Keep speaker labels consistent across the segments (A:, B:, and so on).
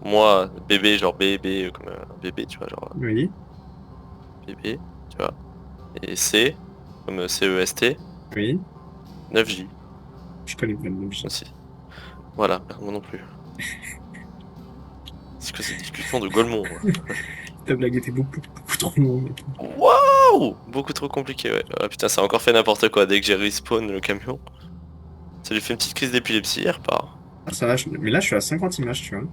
A: Moi, bébé, genre bébé, comme un bébé, tu vois, genre
B: Oui,
A: bébé, tu vois. Et C, comme CEST,
B: oui.
A: 9J
B: Je connais pas le nom.
A: aussi. Voilà, merde, moi non plus. C'est quoi cette discussion de Golemont?
B: Ta blague était beaucoup trop longue.
A: Waouh! Beaucoup trop compliqué, ouais. Ah putain, ça a encore fait n'importe quoi. Dès que j'ai respawn le camion, ça lui fait une petite crise d'épilepsie, il repart.
B: Ah, ça va, mais là, je suis à 50 images, tu vois.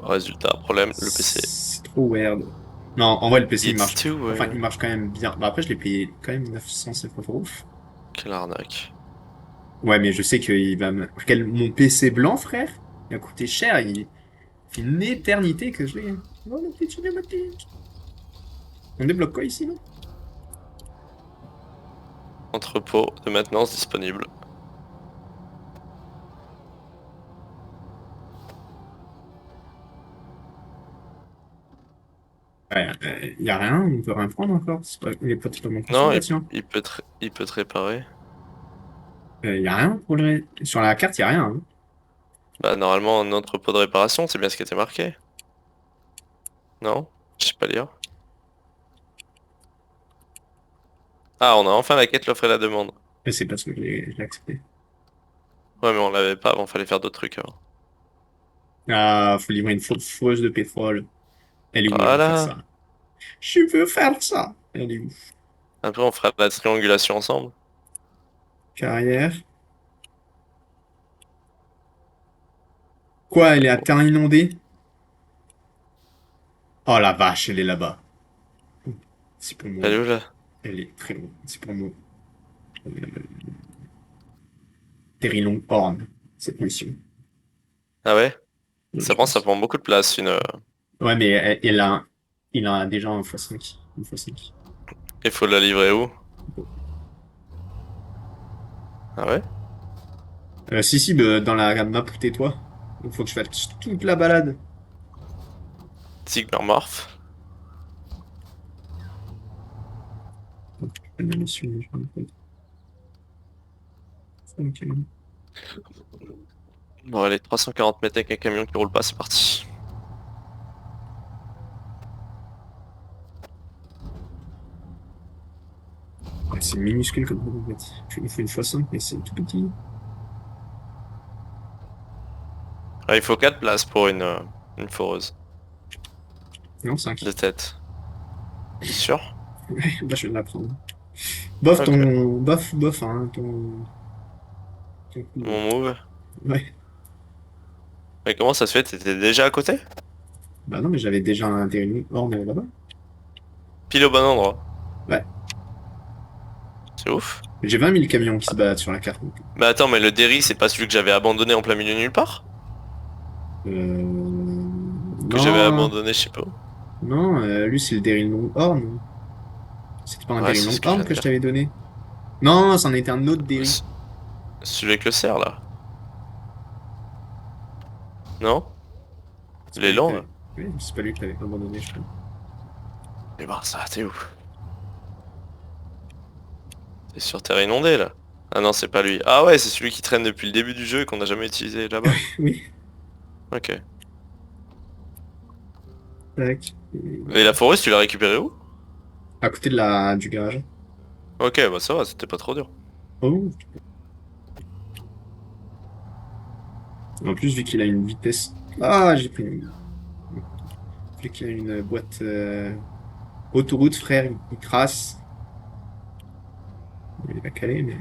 A: Résultat, problème, le PC.
B: C'est trop weird. Non, en vrai, le PC, il
A: It's
B: marche.
A: too
B: Enfin, il
A: weird.
B: marche quand même bien. Bah, après, je l'ai payé quand même 950 euros.
A: Quelle arnaque.
B: Ouais, mais je sais qu'il va me... Mon PC blanc, frère, il a coûté cher. Il fait une éternité que je l'ai. Oh, le petit cinématique. On débloque quoi ici, non?
A: Entrepôt de maintenance disponible.
B: Ouais, il y a rien, on peut rien prendre encore. Il est pas totalement construit,
A: Non,
B: le bâtiment.
A: il peut te réparer.
B: Il y a rien pour le... Sur la carte, il y a rien, hein.
A: Bah normalement un entrepôt de réparation, c'est bien ce qui était marqué. Non? Je sais pas lire. Ah, on a enfin la quête, l'offre et la demande.
B: Mais c'est parce que je l'ai accepté.
A: Ouais, mais on l'avait pas avant, fallait faire d'autres trucs avant.
B: Ah, faut livrer une fosse de pétrole. Elle est où? Je veux faire
A: Voilà!
B: ça. Je veux faire ça. Elle est où?
A: Après, on fera la triangulation ensemble.
B: Carrière. Quoi, elle est à terrain inondé? Oh la vache, elle est là-bas. C'est pour
A: Elle
B: moi.
A: est où là?
B: Elle est très loin. C'est pour moi. Terry Longhorn, cette mission.
A: Ah ouais?
B: Je
A: Ça
B: pense.
A: prend beaucoup de place, une...
B: Ouais, mais il a déjà un x5. Une x5.
A: Il faut la livrer où? Ah ouais?
B: Si, si, bah, dans la map où t'es toi. Il faut que je fasse toute la balade.
A: Zigmermarf.
B: La mission, je me rappelle. Ok.
A: Bon, allez, 340 mètres avec un camion qui roule pas, c'est parti.
B: Ouais, c'est minuscule comme ça, en fait. Il faut une x5, mais c'est tout petit.
A: Ah, il faut 4 places pour une foreuse
B: Non,
A: de
B: 5.
A: tête. T'es sûr?
B: Ouais, bah, je vais l'apprendre. Bof
A: Ok.
B: ton. Bof, hein, ton coup, là.
A: Mon move.
B: Ouais.
A: Mais comment ça se fait? T'étais déjà à côté?
B: Bah non, mais j'avais déjà un Terry Horn là-bas.
A: Pile au bon endroit.
B: Ouais.
A: C'est ouf.
B: J'ai 20 000 camions qui se baladent sur la carte. Donc.
A: Mais attends, mais le Derry, c'est pas celui que j'avais abandonné en plein milieu nulle part? Que j'avais
B: Non,
A: abandonné, je sais pas où.
B: non, lui c'est le Daryl Longhorn. C'était pas un
A: Ouais,
B: Daryl
A: c'est ce que je
B: Longhorn
A: viens de
B: que je
A: dire.
B: t'avais donné? Non, c'en était un autre Derry.
A: C- Celui avec le cerf, là. Non?
B: C'est pas lui que
A: L'élan, là.
B: t'avais. Oui, c'est pas lui que t'avais abandonné, je crois.
A: Mais bon, ça, t'es où? T'es sur terre inondée, là. Ah non, c'est pas lui. Ah ouais, c'est celui qui traîne depuis le début du jeu et qu'on n'a jamais utilisé là-bas.
B: Oui.
A: Ok.
B: Tac.
A: Et la forêt, tu l'as récupérée où?
B: À côté du garage.
A: Ok, bah ça va, c'était pas trop dur.
B: Oh. En plus, vu qu'il a une vitesse. Ah, j'ai pris une. Vu qu'il a une boîte autoroute, frère, il crasse. Il est pas calé, mais.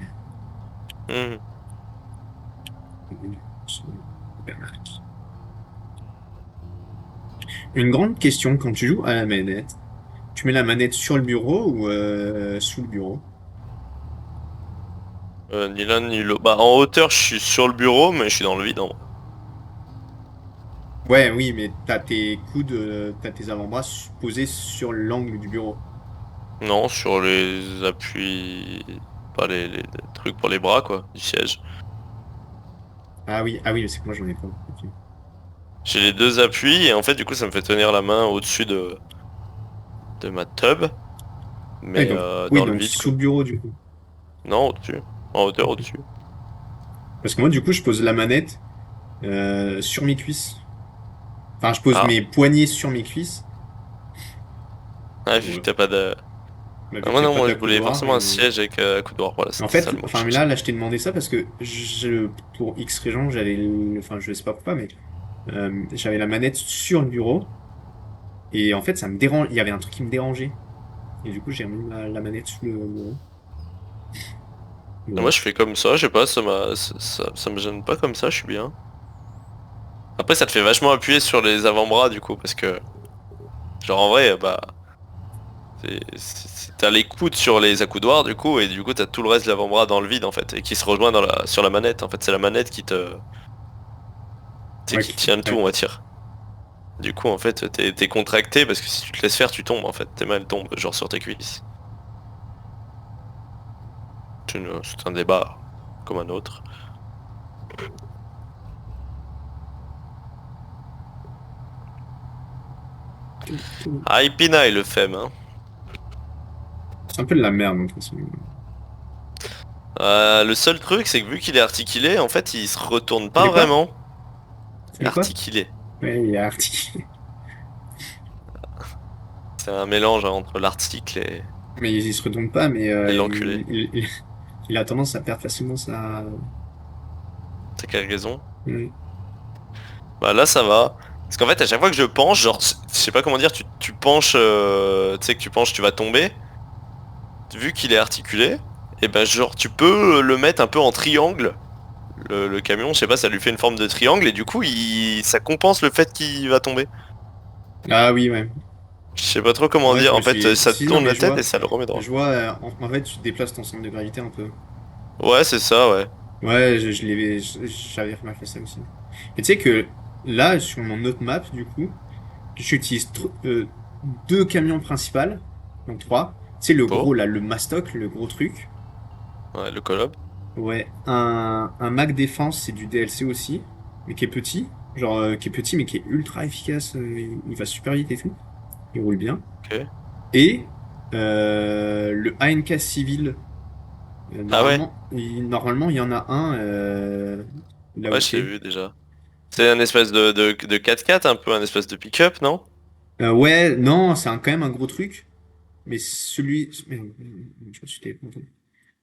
A: Hmm.
B: Une grande question quand tu joues à la manette. Tu mets la manette sur le bureau ou sous le bureau?
A: Ni l'un ni l'autre. Bah en hauteur, je suis sur le bureau, mais je suis dans le vide en vrai.
B: Ouais, oui, mais t'as tes coudes, t'as tes avant-bras posés sur l'angle du bureau.
A: Non, sur les appuis... Pas les trucs pour les bras, quoi, du siège.
B: Ah oui, c'est que moi j'en ai pas. Ok.
A: J'ai les deux appuis et en fait, du coup, ça me fait tenir la main au-dessus de ma tub,
B: Ouais,
A: mais
B: donc, oui,
A: dans le
B: donc
A: vide,
B: sous
A: quoi.
B: le bureau du coup.
A: Non, au-dessus. En hauteur,
B: Ok.
A: au-dessus.
B: Parce que moi, du coup, je pose la manette. Sur mes cuisses. Enfin, je pose
A: Ah,
B: mes poignets sur mes cuisses.
A: ah, vu que
B: Ouais.
A: t'as pas de...
B: Bah,
A: Ah,
B: vu
A: moi
B: qu'il n'y a
A: non,
B: pas
A: moi je voulais
B: d'accoudoir.
A: forcément un siège avec accoudoir, voilà,
B: En
A: c'était ça
B: fait,
A: le mot que je
B: enfin, mais
A: cherchais.
B: là, je t'ai demandé ça parce que pour X raison, enfin, je sais pas pourquoi, mais j'avais la manette sur le bureau et en fait, ça me dérange. Il y avait un truc qui me dérangeait et du coup, j'ai mis la manette sur le bureau.
A: Et moi
B: Voilà.
A: je fais comme ça, je sais pas, ça me gêne pas comme ça, je suis bien. Après ça te fait vachement appuyer sur les avant-bras du coup, parce que, genre en vrai, bah, t'as les coudes sur les accoudoirs du coup, et du coup t'as tout le reste de l'avant-bras dans le vide en fait, et qui se rejoint sur la manette, en fait c'est la manette qui te... Tu sais,
B: Ouais,
A: qui tient le tout
B: ouais.
A: on va dire. Du coup en fait t'es contracté, parce que si tu te laisses faire tu tombes en fait, tes mains elles tombent, genre sur tes cuisses. C'est un débat comme un autre. Ah, Ipina il le fait, hein.
B: C'est un peu de la merde, de toute façon.
A: Le seul truc, c'est que vu qu'il est articulé, en fait, il se retourne
B: Il
A: pas
B: est quoi?
A: vraiment.
B: Il est quoi?
A: Articulé.
B: Ouais, il est articulé.
A: C'est un mélange entre l'article
B: Mais il se retourne pas, mais
A: et l'enculé.
B: il a tendance à perdre facilement sa...
A: T'as quelle raison?
B: Ouais.
A: Bah là, ça va. Parce qu'en fait, à chaque fois que je penche, genre, je sais pas comment dire, tu penches, tu sais que tu penches, tu vas tomber. Vu qu'il est articulé, et ben genre, tu peux le mettre un peu en triangle. Le camion, je sais pas, ça lui fait une forme de triangle et du coup, ça compense le fait qu'il va tomber.
B: Ah oui, ouais.
A: Je sais pas trop comment
B: Ouais, je
A: dire.
B: me
A: En fait,
B: suis...
A: ça te
B: Si, non,
A: tourne
B: mais
A: la tête et ça le remet droit.
B: je vois, en fait, tu déplaces ton centre de gravité un peu.
A: Ouais, c'est ça, ouais.
B: Ouais, j'avais remarqué ça aussi. Mais tu sais que là, sur mon autre map, du coup, j'utilise deux camions principaux, donc trois. Tu sais, le
A: Beau.
B: gros, là, le Mastoc, le gros truc.
A: Ouais, le colob.
B: Ouais, un Mac Défense, c'est du DLC aussi, mais qui est petit. Genre, qui est petit, mais qui est ultra efficace. Il va super vite et tout. Il roule bien.
A: Ok.
B: Et le ANK civil,
A: Ah ouais,
B: normalement, il y en a un là
A: ouais,
B: où
A: je l'ai
B: t'es.
A: vu déjà. C'est un espèce de 4x4, un peu un espèce de pick-up, non?
B: Ouais, non, c'est quand même un gros truc. Mais je me suis téléporté.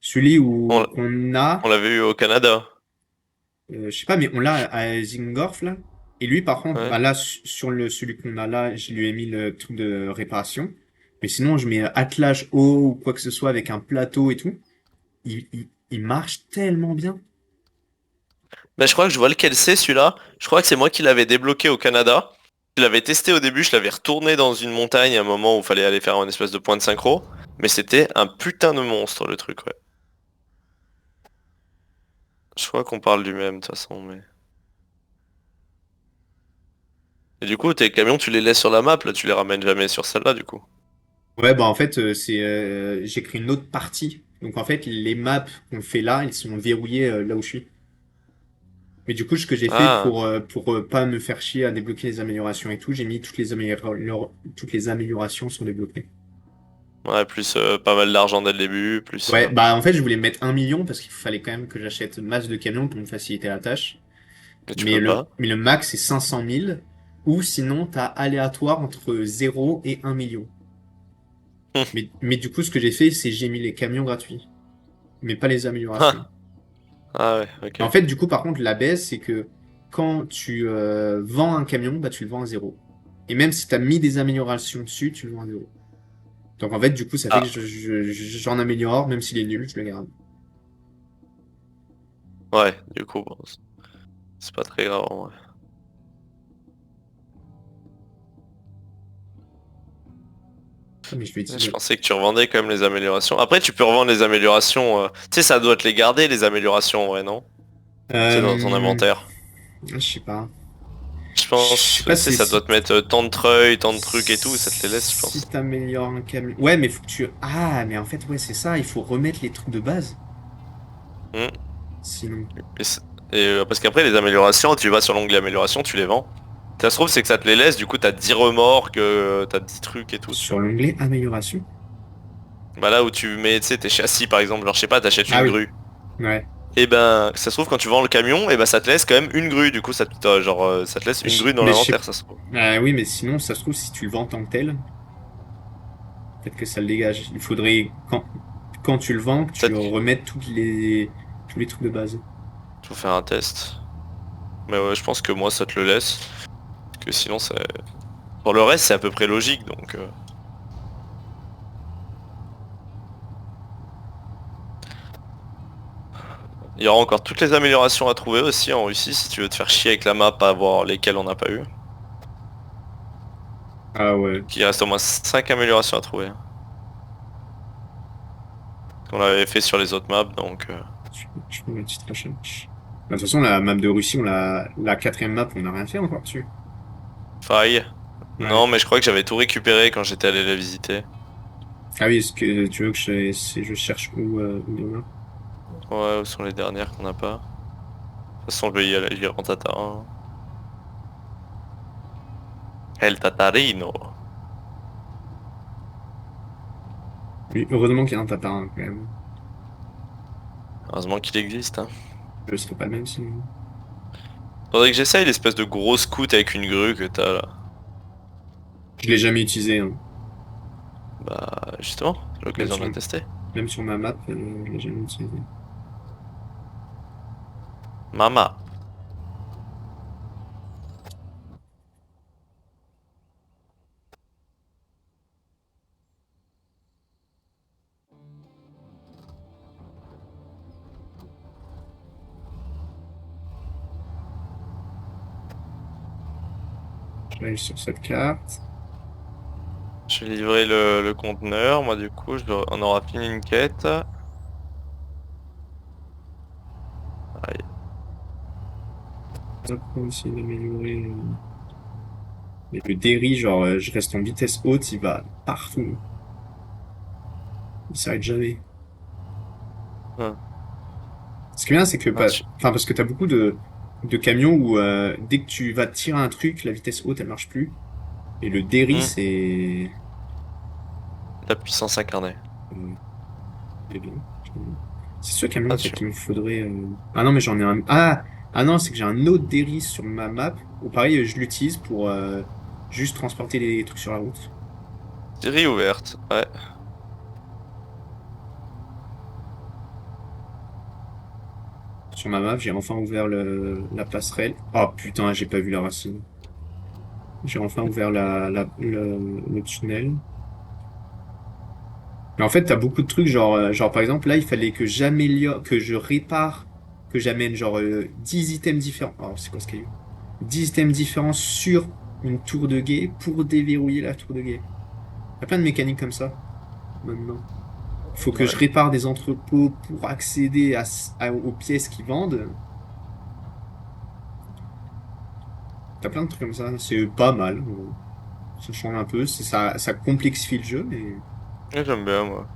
B: Celui
A: On,
B: où
A: l-
B: qu'on
A: on
B: a,
A: l'avait eu au Canada.
B: je sais pas, mais on l'a à Zingorf là. Et lui, par contre,
A: Ouais.
B: bah là, sur celui qu'on a là, je lui ai mis le truc de réparation. Mais sinon, je mets attelage haut ou quoi que ce soit avec un plateau et tout. Il marche tellement bien.
A: Bah, je crois que je vois lequel c'est celui-là. Je crois que c'est moi qui l'avais débloqué au Canada. Je l'avais testé au début, je l'avais retourné dans une montagne à un moment où il fallait aller faire un espèce de point de synchro. Mais c'était un putain de monstre le truc, ouais. Je crois qu'on parle du même de toute façon, mais... Et du coup, tes camions, tu les laisses sur la map, là, tu les ramènes jamais sur celle-là, du coup.
B: Ouais, bah en fait, j'ai créé une autre partie. Donc en fait, les maps qu'on fait là, ils sont verrouillés là où je suis. Mais du coup, ce que j'ai fait
A: Ah,
B: pour pas me faire chier à débloquer les améliorations et tout, j'ai mis toutes les améliorations sont débloquées.
A: ouais, plus pas mal d'argent dès le début, plus...
B: Ouais, bah en fait, je voulais mettre 1 million parce qu'il fallait quand même que j'achète masse de camions pour me faciliter la tâche.
A: Mais tu peux pas.
B: Mais le max, c'est 500 000. Ou sinon, t'as aléatoire entre 0 et 1 million. Mais du coup, ce que j'ai fait, c'est j'ai mis les camions gratuits, mais pas les améliorations.
A: Ah, ah ouais, ok.
B: En fait, du coup, par contre, la baisse, c'est que quand tu vends un camion, bah, tu le vends à 0. Et même si tu as mis des améliorations dessus, tu le vends à 0. Donc en fait, du coup, ça fait que
A: Ah,
B: j'en améliore, même s'il est nul, je le garde.
A: ouais, du coup, bon, c'est pas très grave, en vrai.
B: Ah, mais je vais
A: Je
B: utiliser.
A: pensais que tu revendais quand même les améliorations. Après, tu peux revendre les améliorations. Tu sais, ça doit te les garder, les améliorations, ouais, non? C'est dans ton
B: Euh,
A: inventaire.
B: je sais pas.
A: Je
B: Je sais
A: pense,
B: pas
A: tu sais,
B: si,
A: ça doit
B: si,
A: te mettre tant de treuils, tant de trucs et tout, ça te les laisse, je
B: si
A: pense.
B: t'améliores un camion. Ouais, mais faut que tu. Ah, mais en fait, ouais, c'est ça. Il faut remettre les trucs de base.
A: Hmm.
B: Sinon.
A: Et, parce qu'après, les améliorations, tu vas sur l'onglet amélioration, tu les vends. Ça se trouve, c'est que ça te les laisse, du coup, t'as 10 remorques, t'as 10 trucs et tout, tu
B: Sur
A: vois.
B: l'onglet amélioration.
A: Bah là où tu mets, tu sais, tes châssis, par exemple, genre, je sais pas, t'achètes
B: Ah
A: une
B: oui.
A: grue.
B: Ouais.
A: Et ben ça se trouve quand tu vends le camion, et ben ça te laisse quand même une grue, du coup ça te laisse une grue dans
B: Mais je sais.
A: l'inventaire, ça se trouve.
B: Ah oui, mais sinon, ça se trouve, si tu le vends en tant que tel, peut-être que ça le dégage. Il faudrait, quand tu le vends, que tu
A: Peut-être qu'il
B: remettes tous les trucs de base.
A: faut faire un test. Mais ouais, je pense que moi ça te le laisse. Parce que sinon c'est. Pour le reste c'est à peu près logique donc. Il y aura encore toutes les améliorations à trouver aussi en Russie si tu veux te faire chier avec la map à voir lesquelles on n'a pas eu.
B: Ah ouais.
A: Il reste au moins 5 améliorations à trouver. Qu'on avait fait sur les autres maps donc.
B: Je fais une petite recherche. De toute façon, la map de Russie, la quatrième map, on n'a rien fait encore dessus.
A: Faille.
B: Ouais.
A: Non mais je crois que j'avais tout récupéré quand j'étais allé la visiter.
B: Ah oui, est-ce que tu veux que je cherche où il y en a?
A: Ouais, où sont les dernières qu'on n'a pas. De toute façon je vais y aller en tatarin. El Tatarino.
B: Oui, heureusement qu'il y a un tatarin quand même.
A: Heureusement qu'il existe, hein.
B: Je serais pas le même sinon.
A: Faudrait que j'essaye l'espèce de gros scout avec une grue que t'as là.
B: Je l'ai jamais utilisé, hein.
A: Bah justement, j'ai
B: Même
A: l'occasion
B: sur,
A: de la tester.
B: même sur ma map, je l'ai jamais utilisé.
A: Mama.
B: Je vais aller sur cette carte.
A: J'ai livré le conteneur, moi du coup on aura fini une quête. Aïe.
B: Ça peut essayer d'améliorer. Mais le Derry, genre, je reste en vitesse haute, il va partout. Il s'arrête jamais.
A: Hum.
B: Ce qui est bien, c'est que,
A: Ah,
B: enfin, parce que t'as beaucoup de camions où dès que tu vas tirer un truc, la vitesse haute, elle marche plus. Et le Derry,
A: hum,
B: c'est...
A: la puissance incarnée.
B: euh, il est bien. C'est ce camion
A: Ah
B: peut-être
A: tu.
B: qu'il me faudrait... Ah non, mais j'en ai un... Ah! Ah non, c'est que j'ai un autre Derry sur ma map. Ou pareil, je l'utilise pour juste transporter les trucs sur la route.
A: Série ouverte, ouais.
B: Sur ma map, j'ai enfin ouvert la passerelle. Oh putain, j'ai pas vu la racine. J'ai enfin ouvert le tunnel. Mais en fait, t'as beaucoup de trucs, genre par exemple, là, il fallait que j'améliore, que je répare, que j'amène genre 10 items différents. Oh, c'est quoi ce caillou? 10 items différents sur une tour de guet pour déverrouiller la tour de guet. Il y a plein de mécaniques comme ça, maintenant. Il faut que je
A: Ouais.
B: répare des entrepôts pour accéder aux pièces qu'ils vendent. T'as plein de trucs comme ça. C'est pas mal. Ça change un peu. Ça complexifie le jeu, mais...
A: Ouais, j'aime bien moi.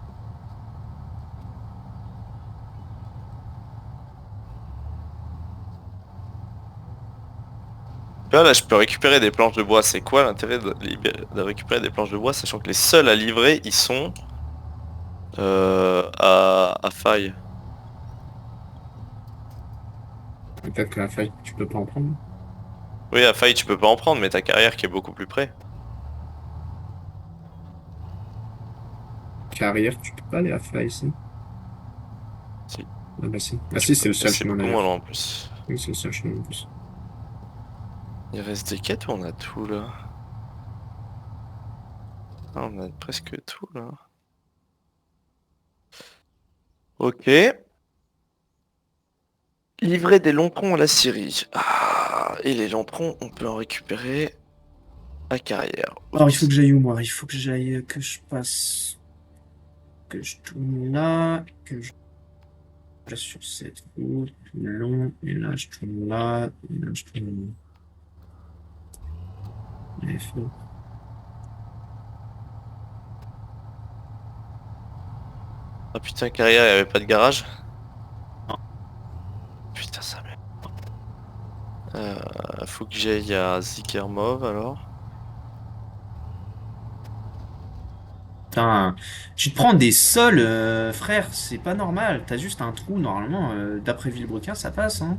A: Là, je peux récupérer des planches de bois. C'est quoi l'intérêt de récupérer des planches de bois, sachant que les seuls à livrer, ils sont à faille.
B: Peut-être que la faille, tu peux pas en prendre.
A: Oui, à faille, tu peux pas en prendre, mais ta carrière qui est beaucoup plus près.
B: Carrière, tu peux pas aller à faille ici.
A: Si,
B: Ah bah si. Ah
A: tu
B: si,
A: peux.
B: c'est le
A: Mais
B: seul
A: c'est
B: chemin
A: beaucoup moins
B: d'ailleurs.
A: loin en plus.
B: Oui, c'est le seul chemin en plus.
A: Il reste des quêtes ou on a tout là? Ah, on a presque tout là. Ok. Livrer des lontrons à la Syrie. Ah, et les lontrons, on peut en récupérer à carrière
B: Alors, il faut
A: aussi.
B: que j'aille où, moi? Il faut que j'aille, que je passe, que je tourne là, que je passe sur cette route, long, et là, je tourne là, et là, je tourne là.
A: Ah putain, carrière, il y avait pas de garage? Putain, ça merde. Faut que j'aille à Zikermov alors.
B: putain. Tu te prends des sols, frère, c'est pas normal. T'as juste un trou, normalement. D'après Villebrequin, ça passe, hein.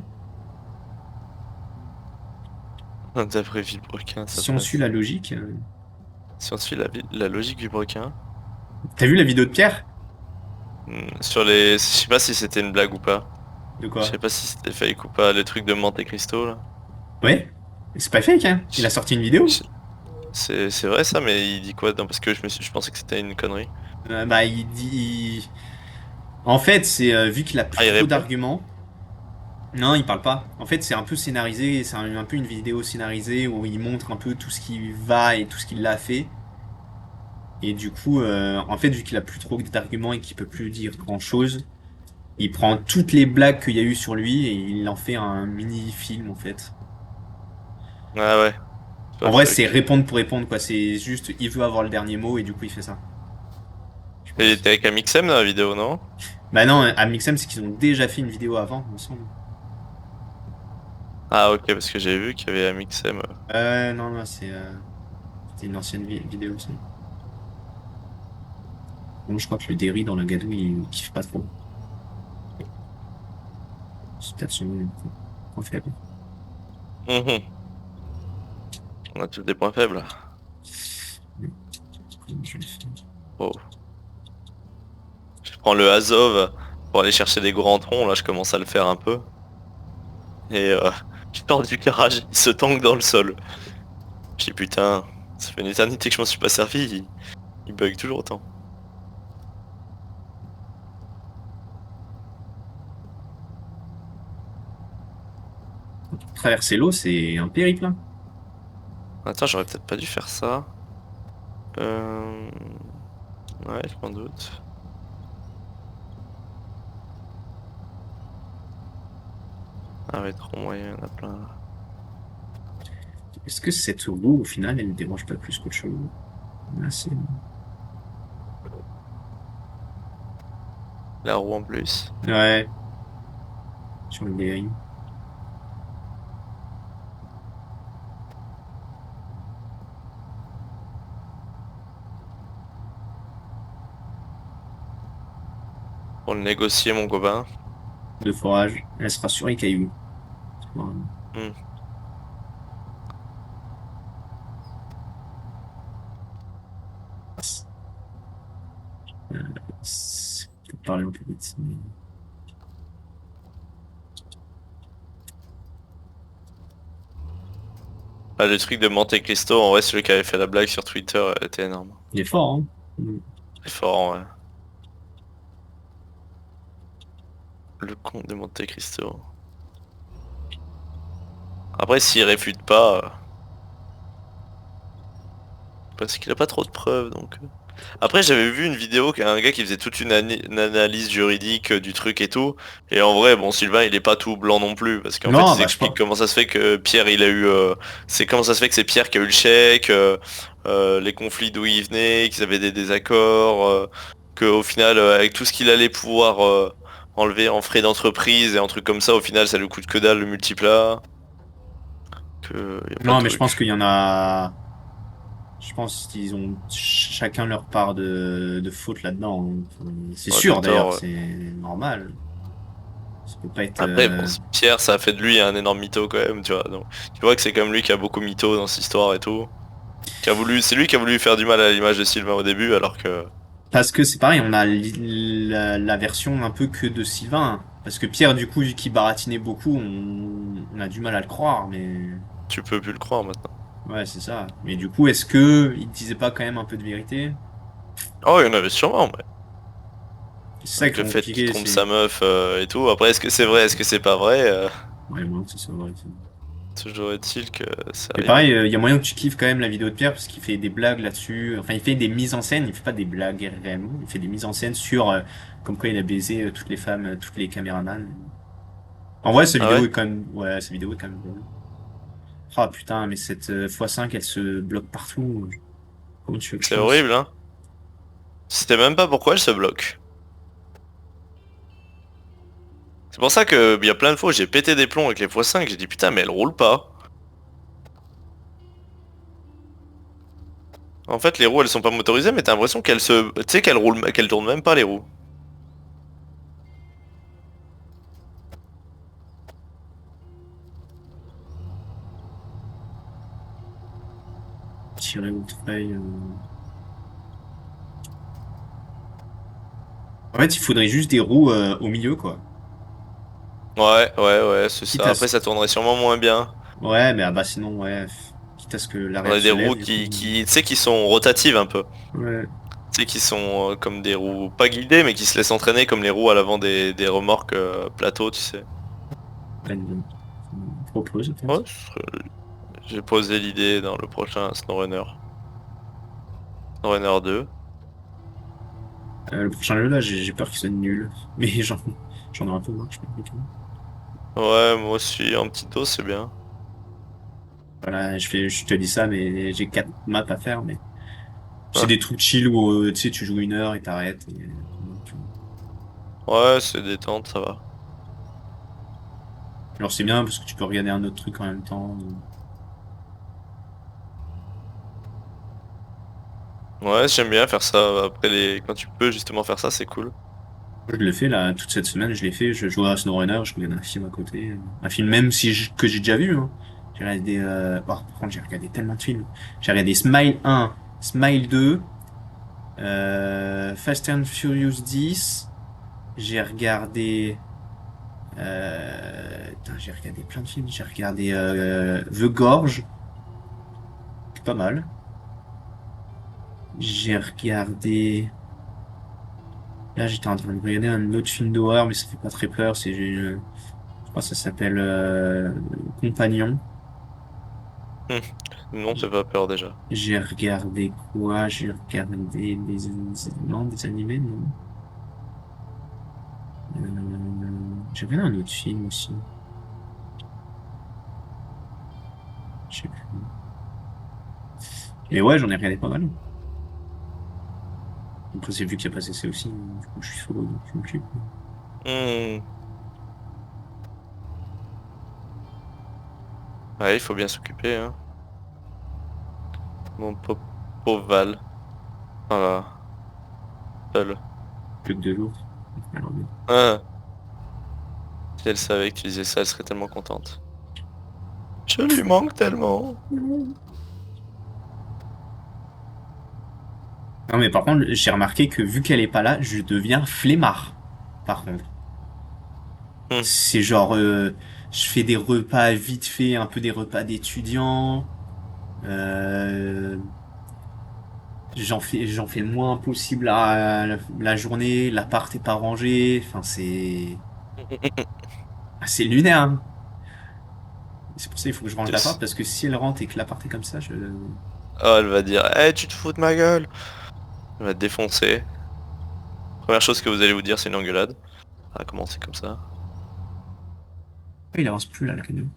A: D'après Villebrequin, ça
B: Si on suit
A: passe.
B: la logique.
A: Si on suit la logique Villebrequin.
B: T'as vu la vidéo de Pierre?
A: Sur les... Je sais pas si c'était une blague ou pas.
B: De
A: Je
B: quoi?
A: sais pas si c'était fake ou pas, les trucs de Monte Cristo là.
B: Ouais? C'est pas fake, hein? Il a
A: Je-
B: sorti une vidéo?
A: je- c'est vrai ça, mais il dit quoi? Non, parce que je pensais que c'était une connerie.
B: Bah, il dit. En fait, c'est vu qu'il a
A: Ah,
B: plus
A: il
B: trop
A: répond?
B: d'arguments. Non, il parle pas. En fait, c'est un peu scénarisé. C'est un peu une vidéo scénarisée où il montre un peu tout ce qui va et tout ce qu'il a fait. Et du coup, en fait, vu qu'il a plus trop d'arguments et qu'il peut plus dire grand-chose, il prend toutes les blagues qu'il y a eu sur lui et il en fait un mini-film, en fait.
A: Ah ouais, c'est
B: En
A: pas
B: vrai, c'est
A: fuck.
B: répondre pour répondre, quoi. C'est juste, il veut avoir le dernier mot et du coup, il fait ça. Je
A: Et il
B: pense.
A: était avec Amixem dans la vidéo, non?
B: Bah non, à Mixem, c'est qu'ils ont déjà fait une vidéo avant, ensemble.
A: Ah ok, parce que j'avais vu qu'il y avait Amixem.
B: Non, non, c'était une ancienne vidéo aussi. Bon, je crois que le Derry dans la gadoue, il kiffe pas trop. C'est peut-être son point faible.
A: Mhm. On a tous des points faibles.
B: Comment je le fais?
A: Oh. Je prends le Azov pour aller chercher des grands troncs, là je commence à le faire un peu. Et je sors du garage, il se tangue dans le sol. Je dis putain, ça fait une éternité que je m'en suis pas servi, il bug toujours autant.
B: Traverser l'eau, c'est un périple, hein.
A: Attends, j'aurais peut-être pas dû faire ça. Euh... Ouais, je m'en doute. Ah ouais, trop moyen, il y en a plein là.
B: Est-ce que cette roue, au final, elle ne dérange pas plus qu'autre chose? Là, c'est...
A: La roue en plus.
B: Ouais, sur le Derry.
A: Pour le négocier mon copain.
B: De forage, elle sera sur les cailloux. Voilà.
A: Hmm.
B: Faut parler un peu vite.
A: Ah, le truc de Monte Cristo, en vrai celui qui avait fait la blague sur Twitter était énorme.
B: Il est fort, hein.
A: C'est fort, ouais. Le comte de Monte Cristo. Après s'il réfute pas, parce qu'il a pas trop de preuves donc. Après j'avais vu une vidéo qu'un gars qui faisait toute une analyse juridique du truc et tout. Et en vrai bon Sylvain il est pas tout blanc non plus. Parce qu'en fait
B: Non,
A: ils
B: bah, je
A: expliquent
B: pense.
A: comment ça se fait que Pierre il a eu... c'est comment ça se fait que c'est Pierre qui a eu le chèque, les conflits d'où il venait, qu'ils avaient des désaccords, qu'au final avec tout ce qu'il allait pouvoir enlever en frais d'entreprise et en trucs comme ça au final ça lui coûte que dalle le multiplat. Que y a pas de
B: Non, mais je pense
A: truc.
B: qu'il y en a. Je pense qu'ils ont chacun leur part de faute là-dedans, hein. C'est
A: Ouais, de
B: sûr
A: tort.
B: d'ailleurs,
A: Ouais.
B: c'est normal. Ça peut pas être.
A: Après, bon, Pierre, ça a fait de lui un énorme mytho quand même, tu vois. Donc, tu vois que c'est comme lui qui a beaucoup mytho dans cette histoire et tout. Qui a voulu, c'est lui qui a voulu faire du mal à l'image de Sylvain au début, alors que
B: Parce que c'est pareil, on a la version un peu que de Sylvain. Parce que Pierre, du coup, vu qu'il baratinait beaucoup, on a du mal à le croire, mais.
A: tu peux plus le croire maintenant.
B: Ouais, c'est ça. Mais du coup, est-ce que il disait pas quand même un peu de vérité?
A: Oh, il y en avait sûrement, mais
B: C'est ça
A: avec
B: qui est
A: le fait qu'il
B: compliqué,
A: trompe
B: c'est.
A: sa meuf et tout. Après, est-ce que c'est vrai, est-ce que c'est pas vrai
B: Ouais, moi, c'est ça, ouais.
A: toujours est-il que c'est
B: Mais
A: arrivé.
B: pareil, il y a moyen que tu kiffes quand même la vidéo de Pierre parce qu'il fait des blagues là-dessus. Enfin, il fait des mises en scène, il fait pas des blagues réellement. Il fait des mises en scène sur comme quoi il a baisé toutes les femmes, toutes les caméramans. En vrai, cette
A: Ah
B: vidéo
A: ouais?
B: est quand même, ouais, cette vidéo est quand même drôle. Ah putain, mais cette x5, elle se bloque partout. Comment tu veux que je
A: C'est
B: fasse?
A: horrible, hein. C'était même pas pourquoi elle se bloque. C'est pour ça que il y a plein de fois où j'ai pété des plombs avec les x5, j'ai dit putain mais elle roule pas. En fait, les roues, elles sont pas motorisées, mais t'as l'impression qu'elles se... Tu sais qu'elles roulent, qu'elles tournent même pas les roues.
B: Tirer au trail. En fait, il faudrait juste des roues au milieu, quoi.
A: Ouais, c'est
B: Quitte
A: ça.
B: à
A: Après,
B: ce...
A: ça tournerait sûrement moins bien.
B: Ouais, mais ah bah sinon, ouais. Quitte à ce que
A: On
B: l'arrière
A: a des
B: se
A: roues
B: lève, du coup.
A: tu sais, qui sont rotatives un peu.
B: Ouais.
A: Tu sais, qui sont comme des roues, pas guidées, mais qui se laissent entraîner comme les roues à l'avant des remorques plateau, tu sais.
B: Pas une- propose,
A: Ouais,
B: peut-être.
A: j'ai posé l'idée dans le prochain SnowRunner. SnowRunner 2.
B: Le prochain jeu, là, j'ai peur qu'il soit nul. Mais j'en ai un peu marre, je pense.
A: Ouais, moi aussi, un petit dos, c'est bien.
B: Voilà, je te dis ça, mais j'ai 4 maps à faire, mais c'est
A: Ah,
B: des trucs chill où, tu sais, tu joues 1 heure et t'arrêtes.
A: ouais, c'est détente, ça va.
B: Alors c'est bien parce que tu peux regarder un autre truc en même temps.
A: Ouais, j'aime bien faire ça. Après quand tu peux justement faire ça, c'est cool.
B: Je le fais là, toute cette semaine, je l'ai fait. Je jouais à SnowRunner, je regarde un film à côté. Un film même si que j'ai déjà vu, hein. J'ai regardé, par contre, j'ai regardé tellement de films. J'ai regardé Smile 1, Smile 2, Fast and Furious 10. J'ai regardé, putain, j'ai regardé plein de films. J'ai regardé The Gorge, c'est pas mal. J'ai regardé. Là, j'étais en train de regarder un autre film d'horreur, mais ça fait pas très peur. Je crois que ça s'appelle Compagnon.
A: Hum, Non,
B: J-
A: fais pas peur déjà.
B: J'ai regardé quoi? J'ai regardé non, des animés, non. J'ai regardé un autre film aussi. Je sais plus. Mais ouais, j'en ai regardé pas mal. Après, c'est vu qu'il y a pas cessé aussi. Du coup, je suis solo, donc je m'occupe.
A: Hmm. Ouais, il faut bien s'occuper, hein. Mon pauvre Val. Voilà. Seul.
B: Plus que 2 jours. Alors, bon.
A: Ah, si elle savait que tu disais ça, elle serait tellement contente. Je lui manque tellement.
B: Non, mais par contre, j'ai remarqué que vu qu'elle est pas là, je deviens flemmard. Par contre.
A: Hmm.
B: C'est genre, je fais des repas vite fait, un peu des repas d'étudiants. Euh, j'en fais le moins possible la journée. L'appart est pas rangé. Enfin, c'est lunaire, hein. C'est pour ça qu'il faut que je range l'appart parce que si elle rentre et que l'appart est comme ça,
A: Oh, elle va dire, eh, tu te fous de ma gueule. Elle va te défoncer. Première chose que vous allez vous dire, c'est une engueulade. Ah, comment c'est comme ça?
B: il avance plus là, le créneau.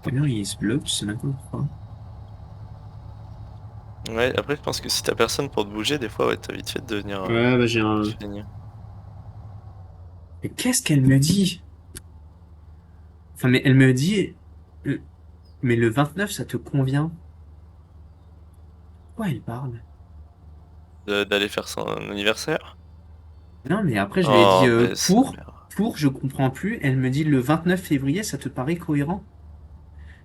B: Combien il se bloque, c'est même pas pourquoi.
A: Ouais, après, je pense que si t'as personne pour te bouger, des fois, ouais, t'as vite fait de devenir
B: Ouais, bah j'ai un.
A: feignant.
B: Mais qu'est-ce qu'elle me dit? Enfin, mais elle me dit, euh, mais le 29, ça te convient? Quoi elle parle?
A: D'aller faire son anniversaire.
B: Non, mais après, je lui ai dit
A: Oh, mais sa mère.
B: je comprends plus. Elle me dit le 29 février, ça te paraît cohérent?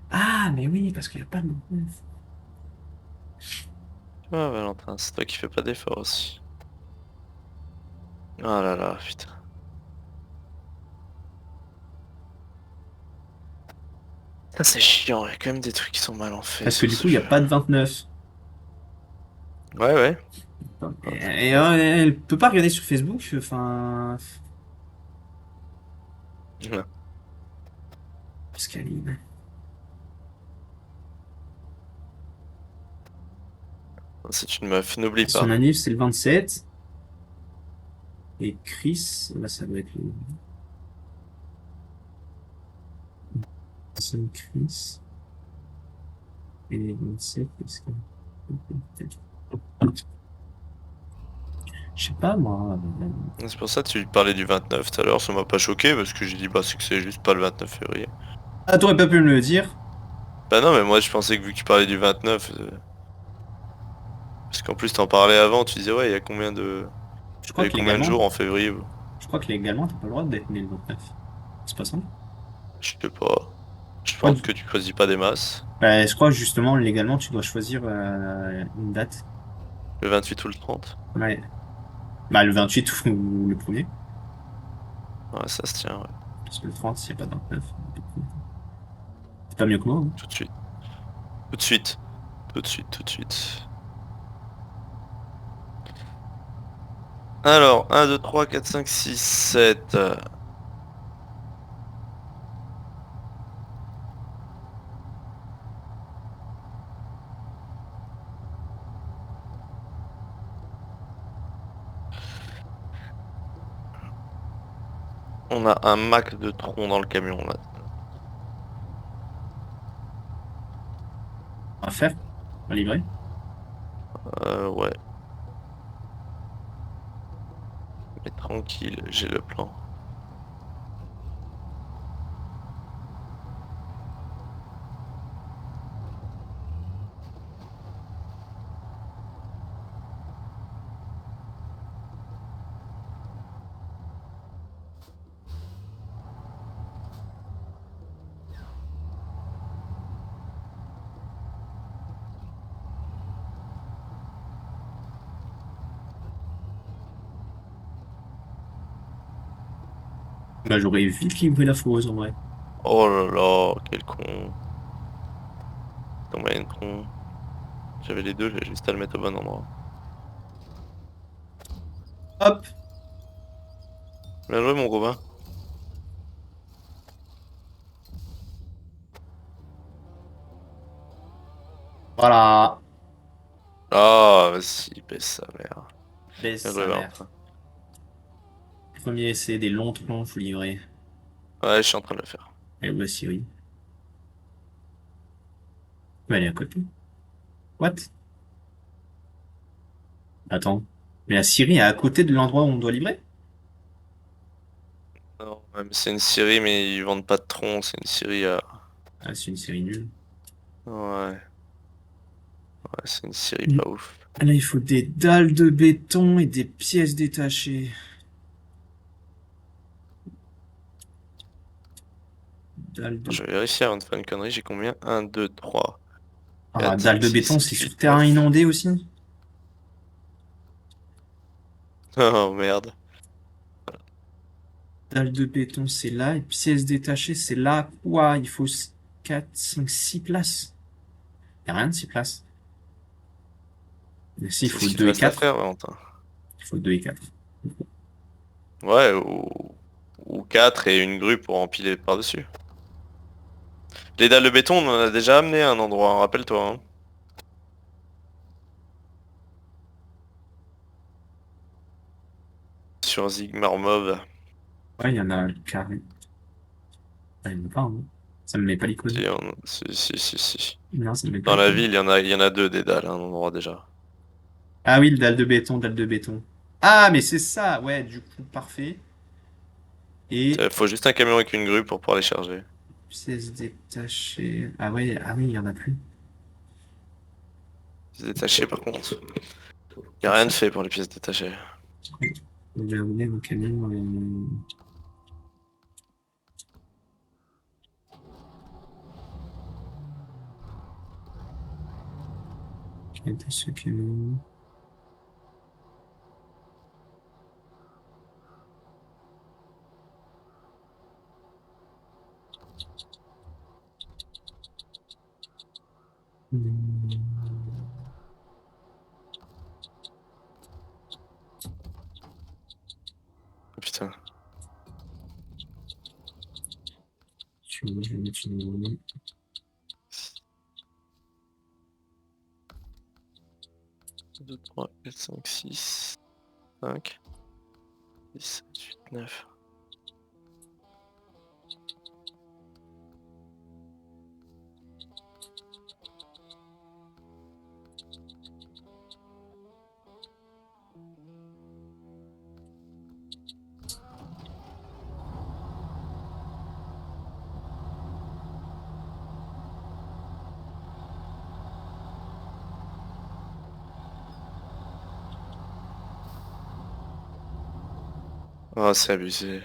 B: Ah, mais oui, parce qu'il n'y a pas de 29.
A: Ah, Valentin, c'est toi qui fais pas d'efforts aussi. Oh là là, putain. Ça, c'est chiant, il y a quand même des trucs qui sont mal en fait
B: Parce que
A: sur
B: du
A: ce
B: coup, il n'y a
A: jeu.
B: pas de 29.
A: Ouais, ouais.
B: Et, elle peut pas regarder sur Facebook, enfin.
A: Ouais.
B: Pascaline.
A: C'est une meuf, n'oublie
B: Son
A: pas.
B: anniv, c'est le 27. Et Chris, là, ça doit être le. Son Chris. Et les 27, est-ce que... Je sais pas, moi.
A: C'est pour ça que tu parlais du 29 tout à l'heure, ça m'a pas choqué parce que j'ai dit bah c'est que c'est juste pas le 29 février.
B: Ah, t'aurais pas pu me le dire.
A: Bah non mais moi je pensais que vu que tu parlais du 29, parce qu'en plus t'en parlais avant, tu disais ouais il y a combien de...
B: Je
A: Il y
B: crois
A: avait
B: que
A: combien de
B: légalement,
A: jours en février?
B: je crois que légalement, t'as pas le droit d'être né le 29. C'est pas ça?
A: Je sais pas. Je
B: Ouais,
A: pense que tu choisis pas des masses.
B: bah, je crois justement, légalement, tu dois choisir une date.
A: Le 28 ou le 30.
B: Ouais. Bah, le 28 ou le premier.
A: Ouais ça se tient ouais.
B: Parce que le 30, s'il n'y a pas de 29. C'est pas mieux que moi, hein.
A: Tout de suite. Tout de suite. Tout de suite, tout de suite. Alors, 1, 2, 3, 4, 5, 6, 7. On a un max de troncs dans le camion là.
B: À faire, à livrer.
A: Ouais, mais tranquille, j'ai le plan.
B: Bah, j'aurais vite livré la foreuse, en vrai.
A: Oh là là, quel con. Combien de troncs? J'avais les deux, j'ai juste à le mettre au bon endroit.
B: Hop!
A: Bien joué mon Robin.
B: Voilà.
A: Ah, vas-y, baisse sa mère.
B: Baisse
A: Bien joué
B: sa mère.
A: Valentin.
B: Premier essai des longs tronches livrés.
A: Ouais, je suis en train de le faire.
B: Et voici, oui. Mais elle est à côté. What? Attends. Mais la Syrie est à côté de l'endroit où on doit livrer?
A: Non, même c'est une série, mais ils vendent pas de troncs, c'est une série à...
B: Ah, c'est une série nulle.
A: Ouais, ouais, c'est une série pas ouf.
B: Là, il faut des dalles de béton et des pièces détachées. Dalles de...
A: Je vais vérifier avant de faire une connerie, j'ai combien? 1, 2, 3,
B: Ah,
A: 4,
B: dalles
A: 5,
B: de
A: 6,
B: béton,
A: 7,
B: c'est sur
A: 8,
B: terrain
A: 9.
B: inondé aussi?
A: Oh merde.
B: Dalles de béton, c'est là. Et pièces détachées, c'est là. Ouah, il faut 4, 5, 6 places. Y a rien de 6 places. Mais si, il
A: C'est
B: faut
A: ce qu'il te
B: 2 et
A: reste à
B: 4.
A: faire, Valentin.
B: Il faut 2 et 4.
A: Ouais, ou 4 et une grue pour empiler par-dessus. Les dalles de béton, on en a déjà amené à un endroit, hein, rappelle-toi. Hein. Sur Zigmarmov.
B: Ouais, il y en a carré. Ah, il y en a pas, hein. Ça me met pas l'icône.
A: Si.
B: Non, ça me met pas
A: Dans la
B: l'icône.
A: ville, il y en a deux des dalles, à un endroit déjà.
B: Ah oui, le dalle de béton, dalle de béton. Ah, mais c'est ça. Ouais, du coup, parfait. Et
A: Faut juste un camion avec une grue pour pouvoir les charger.
B: pièces détachées. Ah ouais, ah oui, il y en a plus.
A: Pièces détachées par contre. Y a rien de fait pour les pièces détachées.
B: J'ai amené mon camion. Quel était ce camion?
A: Oh, putain.
B: Je vais mettre une...
A: 2, 3, 4, 5, 6, 5, 6, 7, 8, 9. Ah, c'est abusé.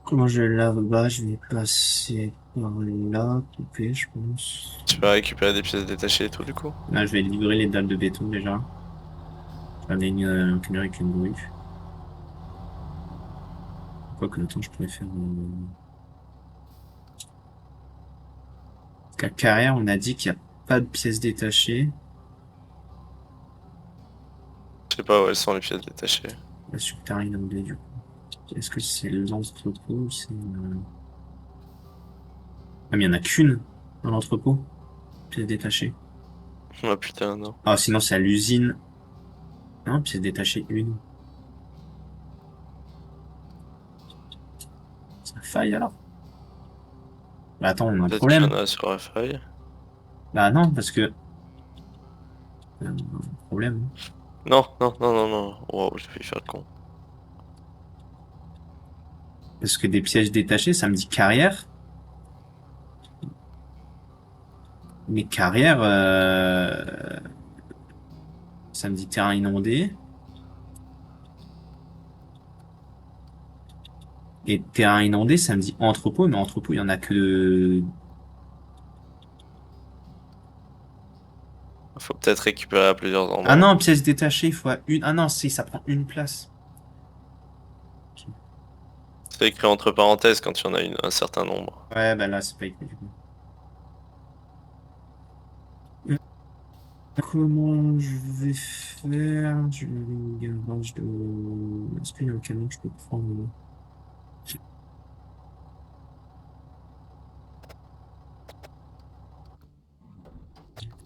B: Comment je vais là-bas? Je vais passer par là, couper, je pense.
A: Tu vas récupérer des pièces détachées et tout du coup?
B: Là, je vais livrer les dalles de béton déjà. J'en ai un camion avec une grue. Quoi que temps je pourrais faire... Qu'à Carrière, on a dit qu'il n'y a pas de pièces détachées.
A: Je sais pas où elles sont les pièces détachées.
B: La subterranean inondée, du coup. Est-ce que c'est l'entrepôt ou c'est... Ah, mais il n'y en a qu'une dans l'entrepôt. Pièces détachées.
A: Oh putain, non.
B: Ah, sinon, c'est à l'usine. Non, pièces détachées, une. Ça faille alors? Bah attends, on a un
A: Peut-être qu'il y en
B: problème.
A: a sur la feuille.
B: Bah non, parce que... un problème.
A: Non, non, non, non, non. Wow, j'ai failli faire le con.
B: Parce que des pièces détachées, ça me dit carrière. Mais carrière, ça me dit terrain inondé. Et terrain inondé, ça me dit entrepôt, mais entrepôt, il y en a que...
A: Faut peut-être récupérer à plusieurs
B: Ah
A: endroits.
B: non, pièces détachées, il faut une... Ah non, si, ça prend une place.
A: C'est écrit entre parenthèses quand il y en a un certain nombre.
B: Ouais, bah là, c'est pas écrit du coup. Comment je vais faire? Je vais aller au garage de... Est-ce qu'il y a un camion que je peux prendre?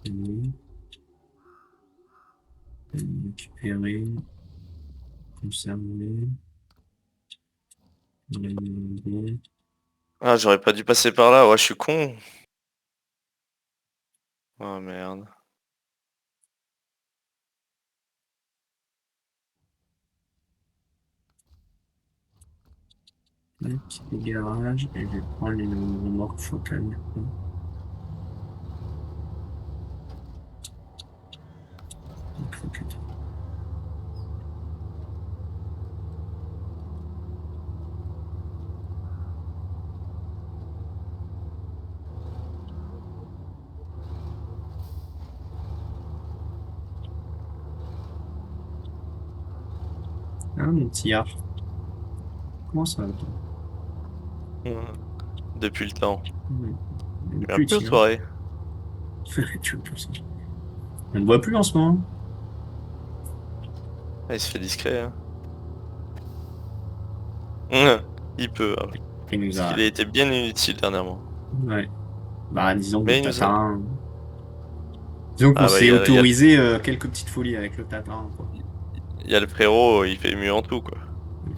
B: Oui. Récupérer, conserver, demander.
A: Ah, j'aurais pas dû passer par là. Ouais, je suis con. Oh merde.
B: Petit garage et je vais prendre les remorques focales. Du coup. Donc, ah, mon petit Arf. Comment ça va, toi?
A: Hmm. Depuis le temps.
B: Ouais. On est
A: Un
B: plus
A: peu aux
B: utile, hein.
A: soirées.
B: Tu veux plus ça. On ne voit plus en ce moment.
A: Ah, il se fait discret, hein. Hmm. Il peut, hein.
B: Il nous
A: Parce
B: a...
A: qu'il a été bien inutile dernièrement.
B: Ouais. Bah, disons que le
A: Mais il nous a...
B: tatarin... Disons qu'on
A: Ah bah
B: s'est autorisé quelques petites folies avec le tatarin, quoi.
A: il y a le frérot, il fait mieux en tout, quoi.
B: Oui.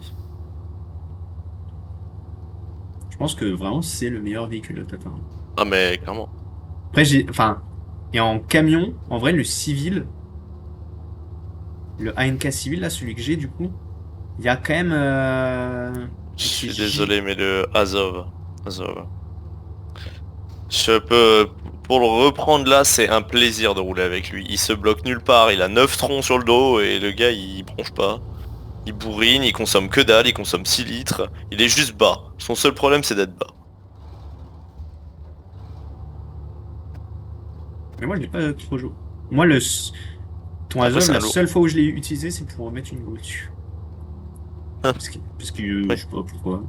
B: Je pense que vraiment, c'est le meilleur véhicule, le tatarin.
A: Ah mais clairement.
B: Après, j'ai... Enfin... Et en camion, en vrai, le civil... Le ANK civil, là, celui que j'ai, du coup... Il y a quand même...
A: Je
B: Donc c'est
A: suis
B: J...
A: désolé, mais le Azov. Azov. Je peux... Pour le reprendre là, c'est un plaisir de rouler avec lui. Il se bloque nulle part, il a 9 troncs sur le dos et le gars il bronche pas. Il bourrine, il consomme que dalle, il consomme 6 litres. Il est juste bas. Son seul problème c'est d'être bas.
B: Mais moi, je l'ai pas trop joué. Moi, le... Ton
A: Après
B: Azov,
A: c'est un
B: la
A: lourd.
B: seule fois où je l'ai utilisé, c'est pour remettre une grue dessus.
A: Hein,
B: Parce que je
A: oui.
B: sais pas pourquoi.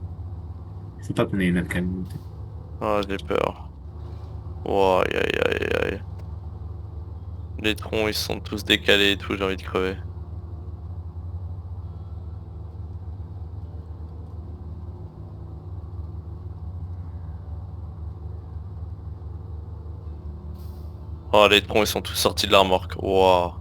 B: Je sais pas qu'on ait une camion.
A: Ah j'ai peur. Oh, aïe aïe aïe aïe. Les troncs ils sont tous décalés et tout, j'ai envie de crever. Oh les troncs ils sont tous sortis de la remorque. Wow.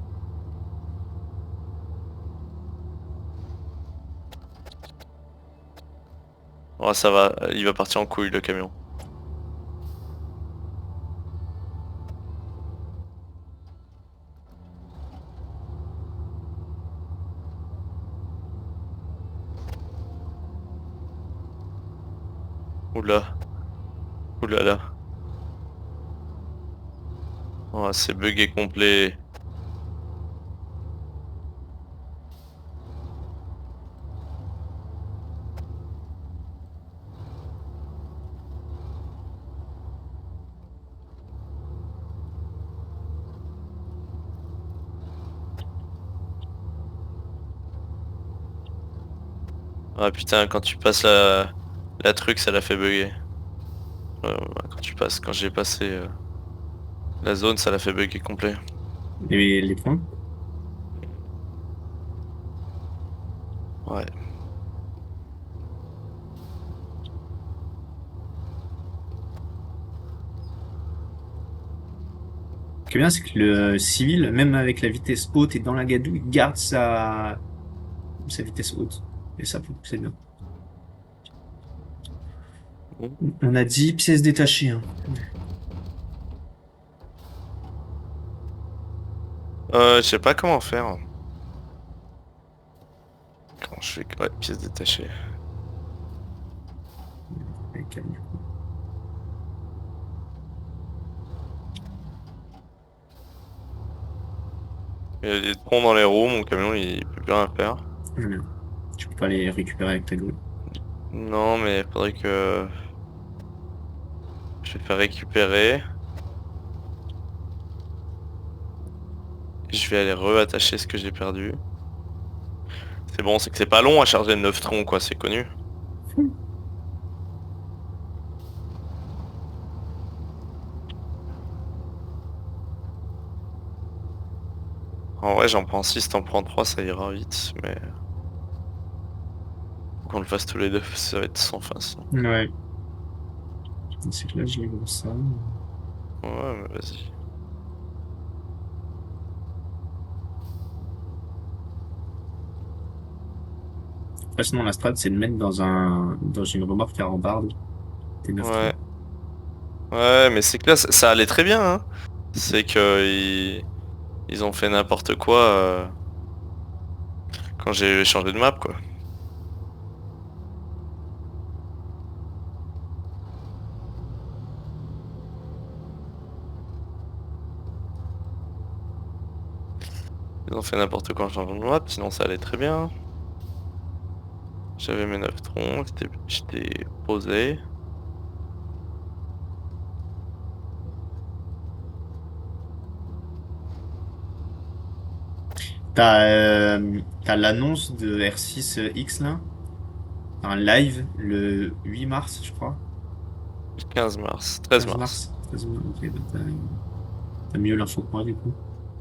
A: Oh ça va, il va partir en couille le camion. Oula, oulala. Oh c'est bugué complet. Ah putain, quand tu passes la truc, ça l'a fait bugger. Quand j'ai passé la zone, ça l'a fait bugger complet.
B: Les points.
A: Ouais.
B: Ce qui est bien, c'est que le civil, même avec la vitesse haute et dans la gadoue, il garde sa vitesse haute. Et ça, c'est bien. On a 10 pièces détachées. Hein.
A: Je sais pas comment faire. Comment je fais? Ouais, pièces détachées.
B: Calme.
A: Il y a des troncs dans les roues, mon camion il peut plus rien faire.
B: Bien. Tu peux pas les récupérer avec ta grue.
A: Non, mais faudrait que je vais faire récupérer. Je vais aller reattacher ce que j'ai perdu. C'est bon, c'est que c'est pas long à charger le 9 troncs, quoi, c'est connu. En vrai, j'en prends 6, t'en prends 3, ça ira vite, mais... Faut qu'on le fasse tous les deux, ça va être sans fin sinon.
B: Ouais. C'est que là, je les ça.
A: Ouais, mais vas-y.
B: Après, sinon, la strat, c'est de mettre dans une remorque à rambarde. Tes 9
A: Ouais.
B: trous.
A: Ouais, mais c'est que là, ça allait très bien, hein. C'est que ils ont fait n'importe quoi quand j'ai changé de map, quoi. Ils ont fait n'importe quoi en changeant de map, sinon ça allait très bien. J'avais mes 9 troncs, j'étais posé.
B: T'as l'annonce de R6X là. Un live le 8 mars, je crois.
A: 15 mars, 13
B: 15
A: mars.
B: mars. 13 mars, ok, bah, t'as mieux l'info que moi du coup.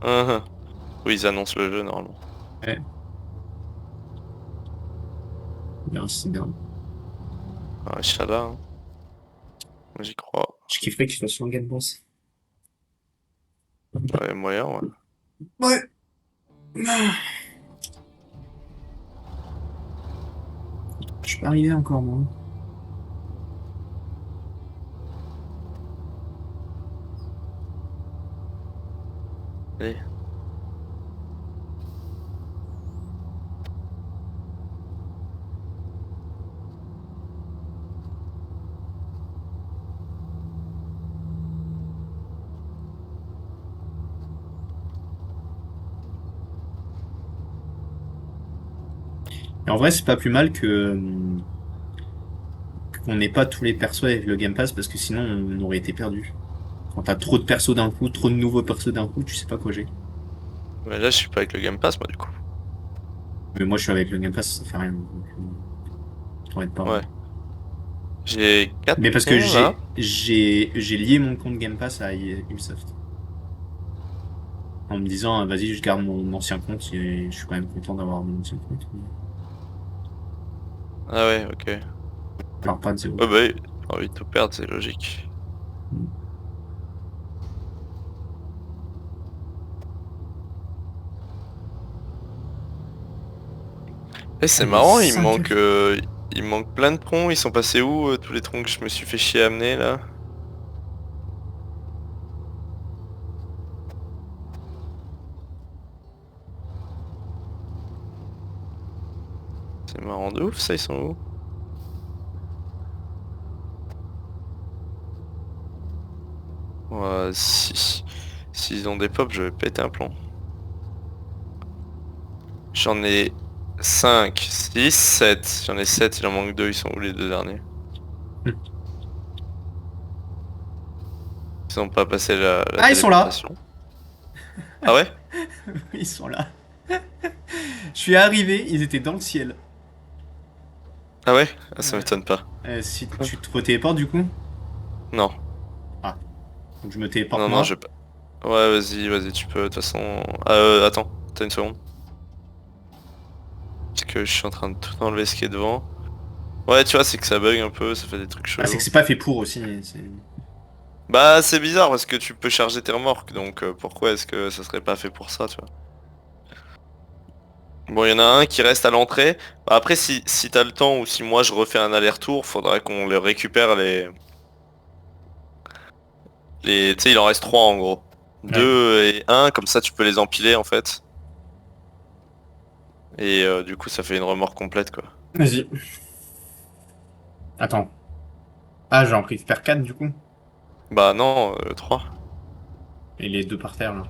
A: Uhum. Oui, ils annoncent le jeu normalement.
B: Ouais, bien, c'est bien.
A: Ah, Inch'Allah, hein. Moi, j'y crois.
B: Je kifferais que tu sois sur un Game Boss.
A: Ouais, moyen, ouais.
B: Ouais. Je suis pas arrivé encore, moi.
A: Allez.
B: Et en vrai, c'est pas plus mal qu'on n'ait pas tous les persos avec le Game Pass parce que sinon on aurait été perdu. Quand t'as trop de persos d'un coup, trop de nouveaux persos d'un coup, tu sais pas quoi j'ai.
A: Mais là, je suis pas avec le Game Pass, moi, du coup.
B: Mais moi, je suis avec le Game Pass, ça fait rien. Donc, t'embête pas.
A: Ouais. J'ai 4
B: Mais parce que
A: troncs, là.
B: j'ai lié mon compte Game Pass à Ubisoft. En me disant, vas-y, je garde mon ancien compte et je suis quand même content d'avoir mon ancien compte.
A: Ah ouais, ok.
B: Alors, pas de zéro.
A: Ouais, bah oui, pas envie de tout perdre, c'est logique. Eh, c'est
B: Allez,
A: marrant,
B: 5.
A: il manque plein de troncs. Ils sont passés où, tous les troncs que je me suis fait chier à amener, là? C'est marrant de ouf, ça, ils sont où? Ouais, s'ils ont des pops, je vais péter un plomb. J'en ai 5, 6, 7. J'en ai 7, il en manque 2, ils sont où les deux derniers? Ils ont pas passé la
B: Ah, ils sont là!
A: téléportation. Ah ouais?
B: Ils sont là. Je suis arrivé, ils étaient dans le ciel.
A: Ah ouais? Ah, ça
B: Ouais.
A: m'étonne pas.
B: Si tu te téléportes du coup?
A: Non.
B: Ah, donc je me téléporte
A: Non, non, je
B: moi.
A: vais pas. Ouais, vas-y, tu peux, de toute façon... attends, t'as une seconde. Parce que je suis en train de tout enlever ce qui est devant. Ouais, tu vois, c'est que ça bug un peu, ça fait des trucs
B: Ah, c'est que
A: chelous.
B: c'est pas fait pour aussi.
A: Bah, c'est bizarre parce que tu peux charger tes remorques, donc pourquoi est-ce que ça serait pas fait pour ça, tu vois? Bon, il y en a un qui reste à l'entrée. Bah, après, si t'as le temps ou si moi je refais un aller-retour, faudra qu'on les récupère Tu sais, il en reste trois en gros.
B: Ouais.
A: Deux et un, comme ça tu peux les empiler en fait. Et du coup, ça fait une remorque complète, quoi.
B: Vas-y. Attends. Ah, j'en récupère 4 du coup.
A: Bah non, trois.
B: Et les deux par terre là.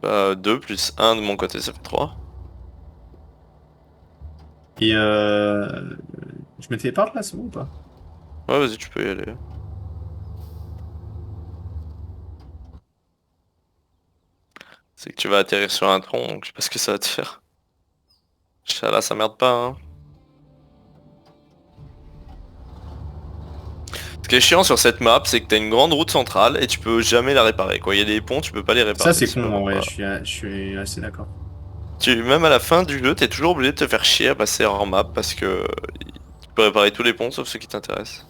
A: Bah deux plus un de mon côté, ça fait trois.
B: Et je me téléporte là, c'est bon ou pas?
A: Ouais, vas-y, tu peux y aller. C'est que tu vas atterrir sur un tronc, donc je sais pas ce que ça va te faire. Là, ça merde pas, hein. Ce qui est chiant sur cette map, c'est que t'as une grande route centrale et tu peux jamais la réparer, quoi. Il y a des ponts, tu peux pas les
B: Ça
A: réparer,
B: c'est
A: je sais
B: con
A: pas
B: en vrai,
A: pourquoi.
B: je suis assez d'accord.
A: Même à la fin du jeu, t'es toujours obligé de te faire chier à passer en map parce que tu peux réparer tous les ponts sauf ceux qui t'intéressent.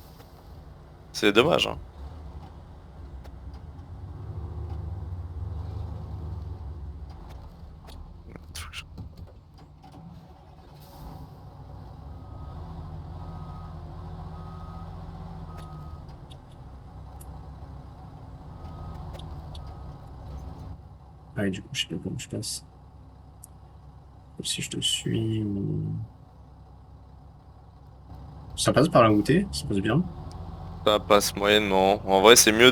A: C'est dommage, hein.
B: Ouais, du coup, je sais pas comment je passe. Si je te suis ou... Ça passe par là où t'es, ça passe bien.
A: Ça passe moyennement. En vrai, c'est mieux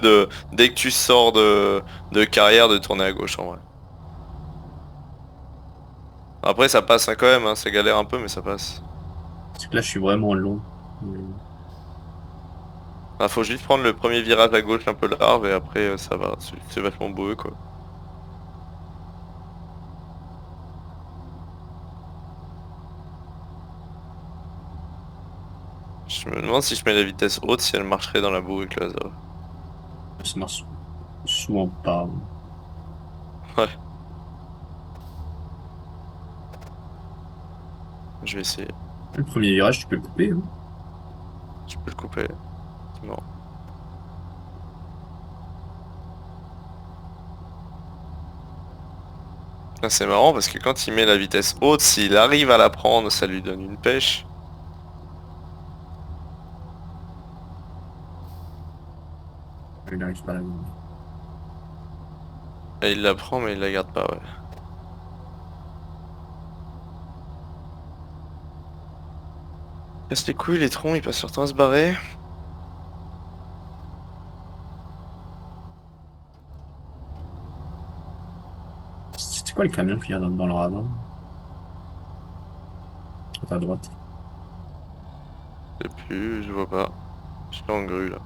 A: dès que tu sors de carrière, de tourner à gauche, en vrai. Après, ça passe hein, quand même, hein. Ça galère un peu, mais ça passe.
B: Parce que là, je suis vraiment long.
A: Ah, faut juste prendre le premier virage à gauche un peu large et après, ça va. C'est vachement beau, quoi. Je me demande si je mets la vitesse haute, si elle marcherait dans la boue éclase.
B: Ça marche souvent pas.
A: Ouais, je vais essayer.
B: Le premier virage, tu peux le couper, hein.
A: Je peux le couper. Non. Ah, c'est marrant parce que quand il met la vitesse haute, s'il arrive à la prendre, ça lui donne une pêche.
B: Il n'arrive pas là.
A: Et il la prend, mais il la garde pas, ouais. Casse les couilles, les troncs, ils passent leur temps à se barrer.
B: C'était quoi le camion qu'il y a dans le ravin? À droite.
A: Je sais plus, je vois pas. Je suis en grue là.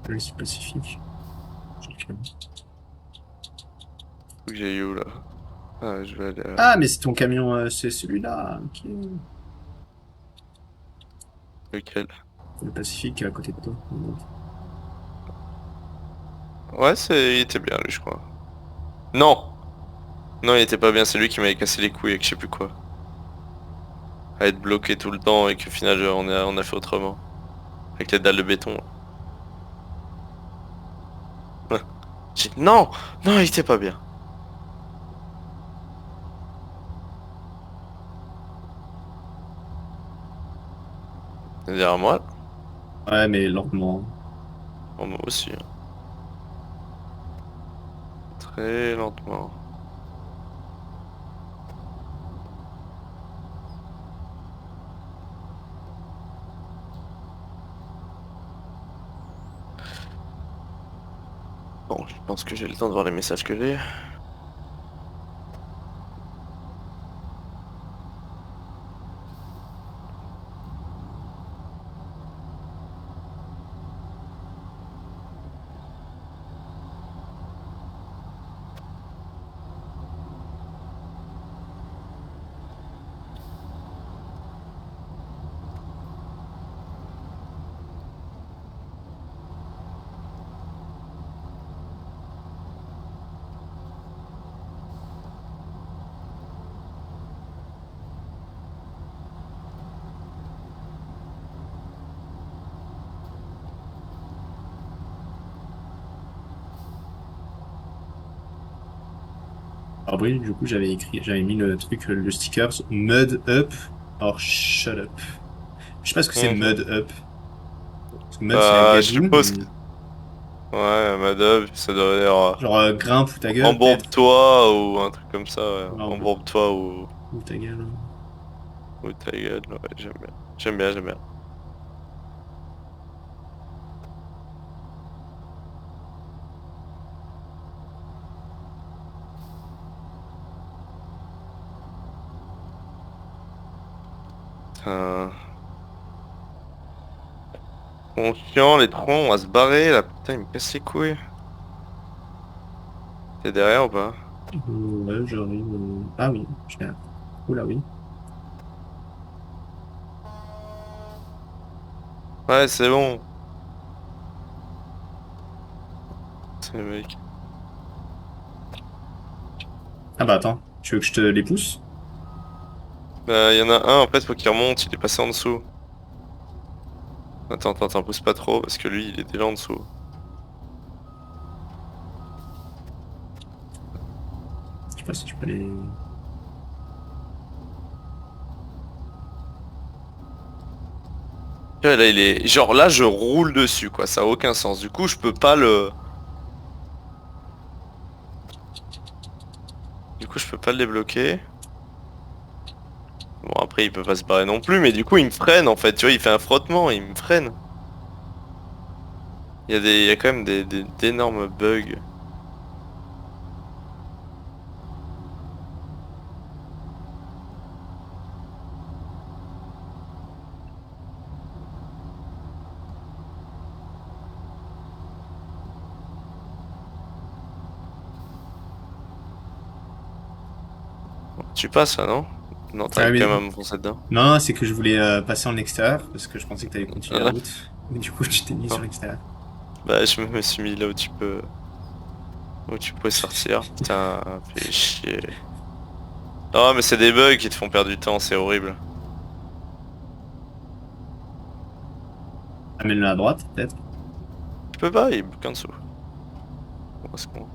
B: Le Pacifique. J'ai le camion.
A: Faut que j'aille où là? Ah, je vais aller
B: Ah, mais c'est ton camion, c'est celui-là. Ok.
A: lequel?
B: Le Pacifique qui est à côté de toi.
A: Ouais, il était bien lui, je crois. Non! Non, il était pas bien, c'est lui qui m'avait cassé les couilles avec je sais plus quoi. À être bloqué tout le temps et qu'au final on a fait autrement. Avec les dalles de béton. Là. Non! Non, il était pas bien. C'est derrière moi?
B: Ouais, mais lentement.
A: Oh, moi aussi, hein. Très lentement. Bon, je pense que j'ai le temps de voir les messages que j'ai.
B: Alors oui, du coup, j'avais mis le truc, le sticker Mud Up or Shut Up. Je sais pas ce que c'est
A: Mhm.
B: Mud Up. Parce que Mud, c'est la
A: Bah, je
B: gadoue,
A: suppose que...
B: mais
A: Ouais, Madame, ça doit dire...
B: genre grimpe ou ta gueule, peut-être.
A: Embourbe-toi ou un truc comme ça, ouais.
B: Ouais,
A: Embourbe-toi
B: ou ta gueule.
A: ou ta gueule, ouais, j'aime bien. J'aime bien, j'aime bien. Putain. Conscient, les troncs, on va se barrer là, putain, il me casse les couilles. T'es derrière ou pas?
B: Ouais, j'arrive. Ah oui, je l'ai. Oula, oui.
A: Ouais, c'est bon. C'est le mec.
B: Ah bah attends, tu veux que je te les pousse?
A: Bah, y en a un, en fait, faut qu'il remonte, il est passé en dessous. Attends, pousse pas trop, parce que lui, il est déjà en dessous.
B: Je sais pas si tu peux les...
A: Tu vois, là, il est... Genre, là, je roule dessus, quoi, ça a aucun sens. Du coup, je peux pas le... Du coup, je peux pas le débloquer. Bon, après, il peut pas se barrer non plus, mais du coup, il me freine, en fait. Tu vois, il fait un frottement, il me freine. Il y a quand même d'énormes bugs. Tu passes, là, non? Non,
B: Ah
A: t'arrives
B: mais...
A: quand même à me foncer dedans.
B: Non, c'est que je voulais passer en extérieur, parce que je pensais que t'allais continuer la
A: Ah,
B: route. Mais du coup, tu t'es mis sur
A: non.
B: l'extérieur.
A: Bah, je me suis mis là où tu peux... Où tu pouvais sortir. Putain, fais chier. Non, mais c'est des bugs qui te font perdre du temps, c'est horrible.
B: Amène-le à droite, peut-être.
A: Tu peux pas, il est bloqué en dessous. Bon, c'est con.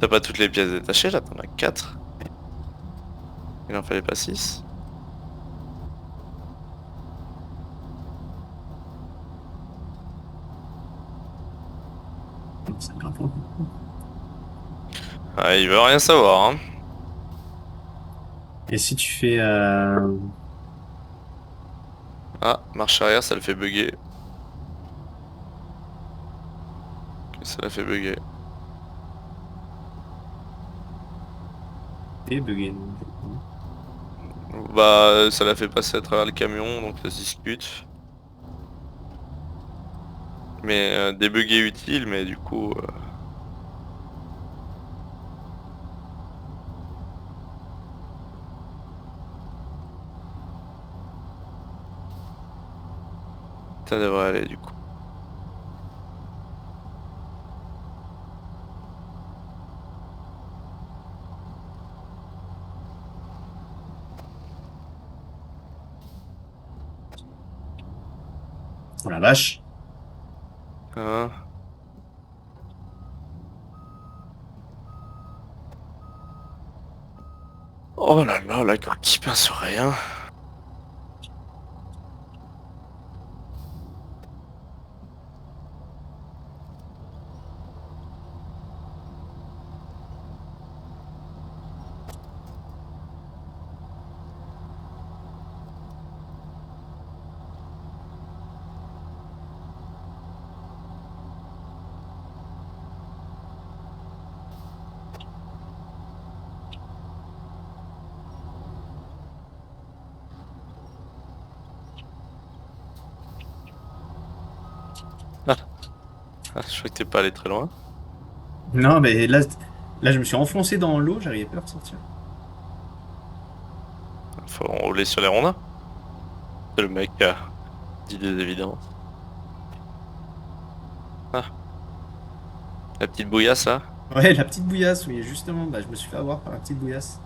A: T'as pas toutes les pièces détachées là, t'en as 4. Il en fallait pas 6.
B: Non, ça grimpe pas.
A: Ah, il veut rien savoir, hein.
B: Et si tu fais...
A: Ah, marche arrière, ça le fait bugger. Ça l'a fait bugger.
B: Et bugger, non, je crois.
A: Bah, ça l'a fait passer à travers le camion, donc ça se discute. Mais débugger utile, mais du coup... ça devrait aller du coup.
B: Oh la vache.
A: Hein. Oh là là, la gueule qui pince sur rien. Ah, je crois que t'es pas allé très loin.
B: Non, mais là, je me suis enfoncé dans l'eau, j'arrivais pas à ressortir.
A: Faut rouler sur les rondins. Le mec a dit des évidences. Ah, la petite bouillasse là.
B: Ouais, la petite bouillasse, oui, justement, bah, je me suis fait avoir par la petite bouillasse.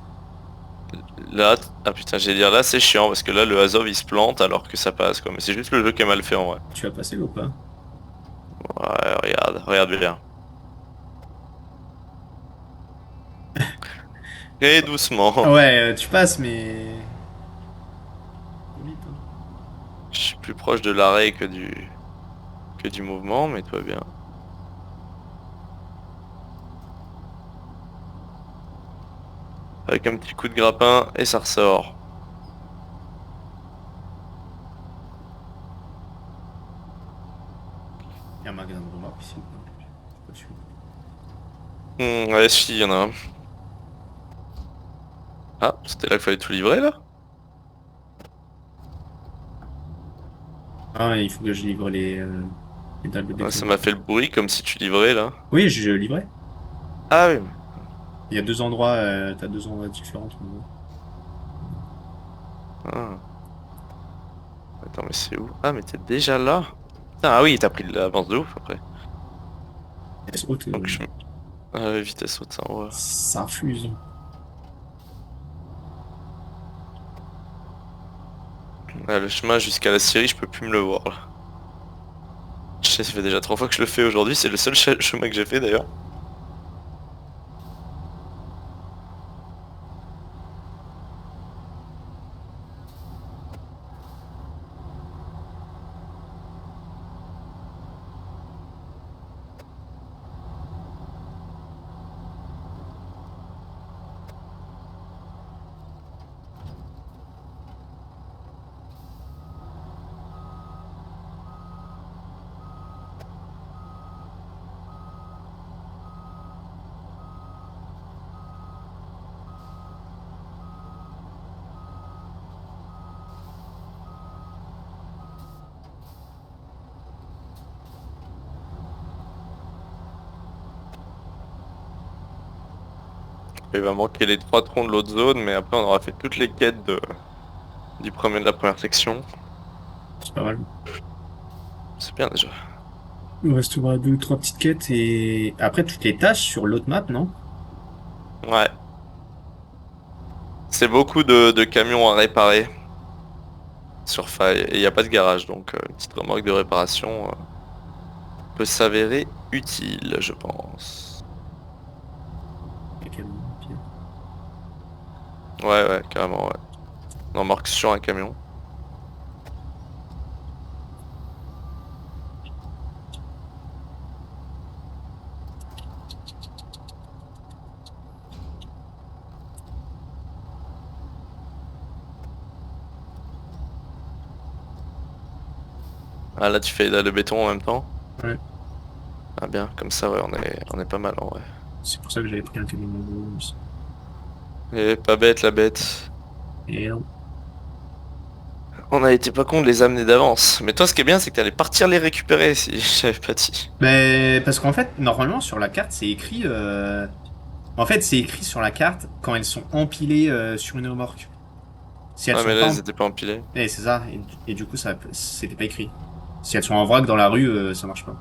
A: Là, ah putain, j'allais dire là c'est chiant parce que là le Azov il se plante alors que ça passe quoi. Mais c'est juste le jeu qui est mal fait en vrai.
B: Tu as passé ou pas?
A: Ouais, regarde bien. Et doucement.
B: Ouais, tu passes, mais... Vite, hein.
A: Je suis plus proche de l'arrêt que du mouvement, mais tout va bien. Avec un petit coup de grappin et ça ressort.
B: Il y a un magasin de remorques ici. Pas sûr.
A: Ouais, si, il y en a un. Ah, c'était là qu'il fallait tout livrer, là?
B: Ah, il faut que je livre les dalles de
A: Ouais,
B: béton.
A: ça m'a fait le bruit comme si tu livrais, là.
B: Oui, je livrais.
A: Ah oui.
B: Il y a deux endroits, t'as deux endroits différents. En gros.
A: Ah. Attends, mais c'est où? Ah, mais t'es déjà là? Putain, ah oui, t'as pris de l'avance de ouf, après.
B: Vitesse haute,
A: Donc je... Ah, vitesse haute, ça envoie.
B: ça infuse.
A: Ah, le chemin jusqu'à la Syrie, je peux plus me le voir, là. Je sais, ça fait déjà 3 fois que je le fais aujourd'hui, c'est le seul chemin que j'ai fait, d'ailleurs. Il va manquer les 3 troncs de l'autre zone, mais après on aura fait toutes les quêtes de la première section.
B: C'est pas mal.
A: C'est bien déjà.
B: Il nous restera deux ou trois petites quêtes et après toutes les tâches sur l'autre map, non?
A: Ouais. C'est beaucoup de camions à réparer sur faille. Et il n'y a pas de garage, donc une petite remorque de réparation peut s'avérer utile, je pense.
B: Et quel- pire.
A: Ouais, ouais, carrément, ouais. On embarque sur un camion. Ah là tu fais le béton en même temps.
B: Ouais,
A: Ah bien, comme ça ouais, on est pas mal en vrai.
B: c'est pour ça que j'avais pris un camion de gros aussi.
A: Et pas bête la bête.
B: Et non.
A: On a été pas con de les amener d'avance. Mais toi ce qui est bien c'est que t'allais partir les récupérer si j'avais pas dit.
B: Mais parce qu'en fait, normalement sur la carte, c'est écrit. En fait, c'est écrit sur la carte quand elles sont empilées sur une remorque. Si elles
A: Ah
B: sont
A: mais là
B: pas,
A: ils étaient pas empilés.
B: c'est ça. Et du coup, ça, c'était pas écrit. Si elles sont en vrac dans la rue, ça marche pas.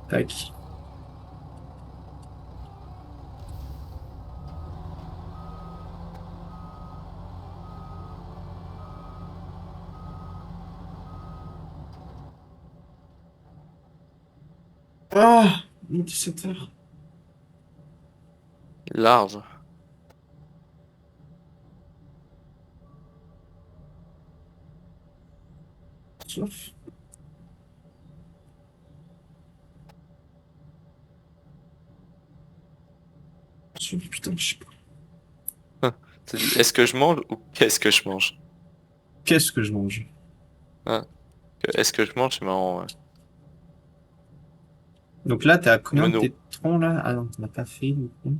B: Tac. Ah, il est 17h.
A: Large.
B: Sauf. Putain, je sais pas.
A: T'as dit est-ce que je mange ou qu'est-ce que je mange?
B: Qu'est-ce que je mange?
A: Ah, est-ce que je mange c'est marrant ouais.
B: Donc là, t'es à combien de
A: Meneau.
B: tes troncs là? Ah non, t'en as pas fait du coup.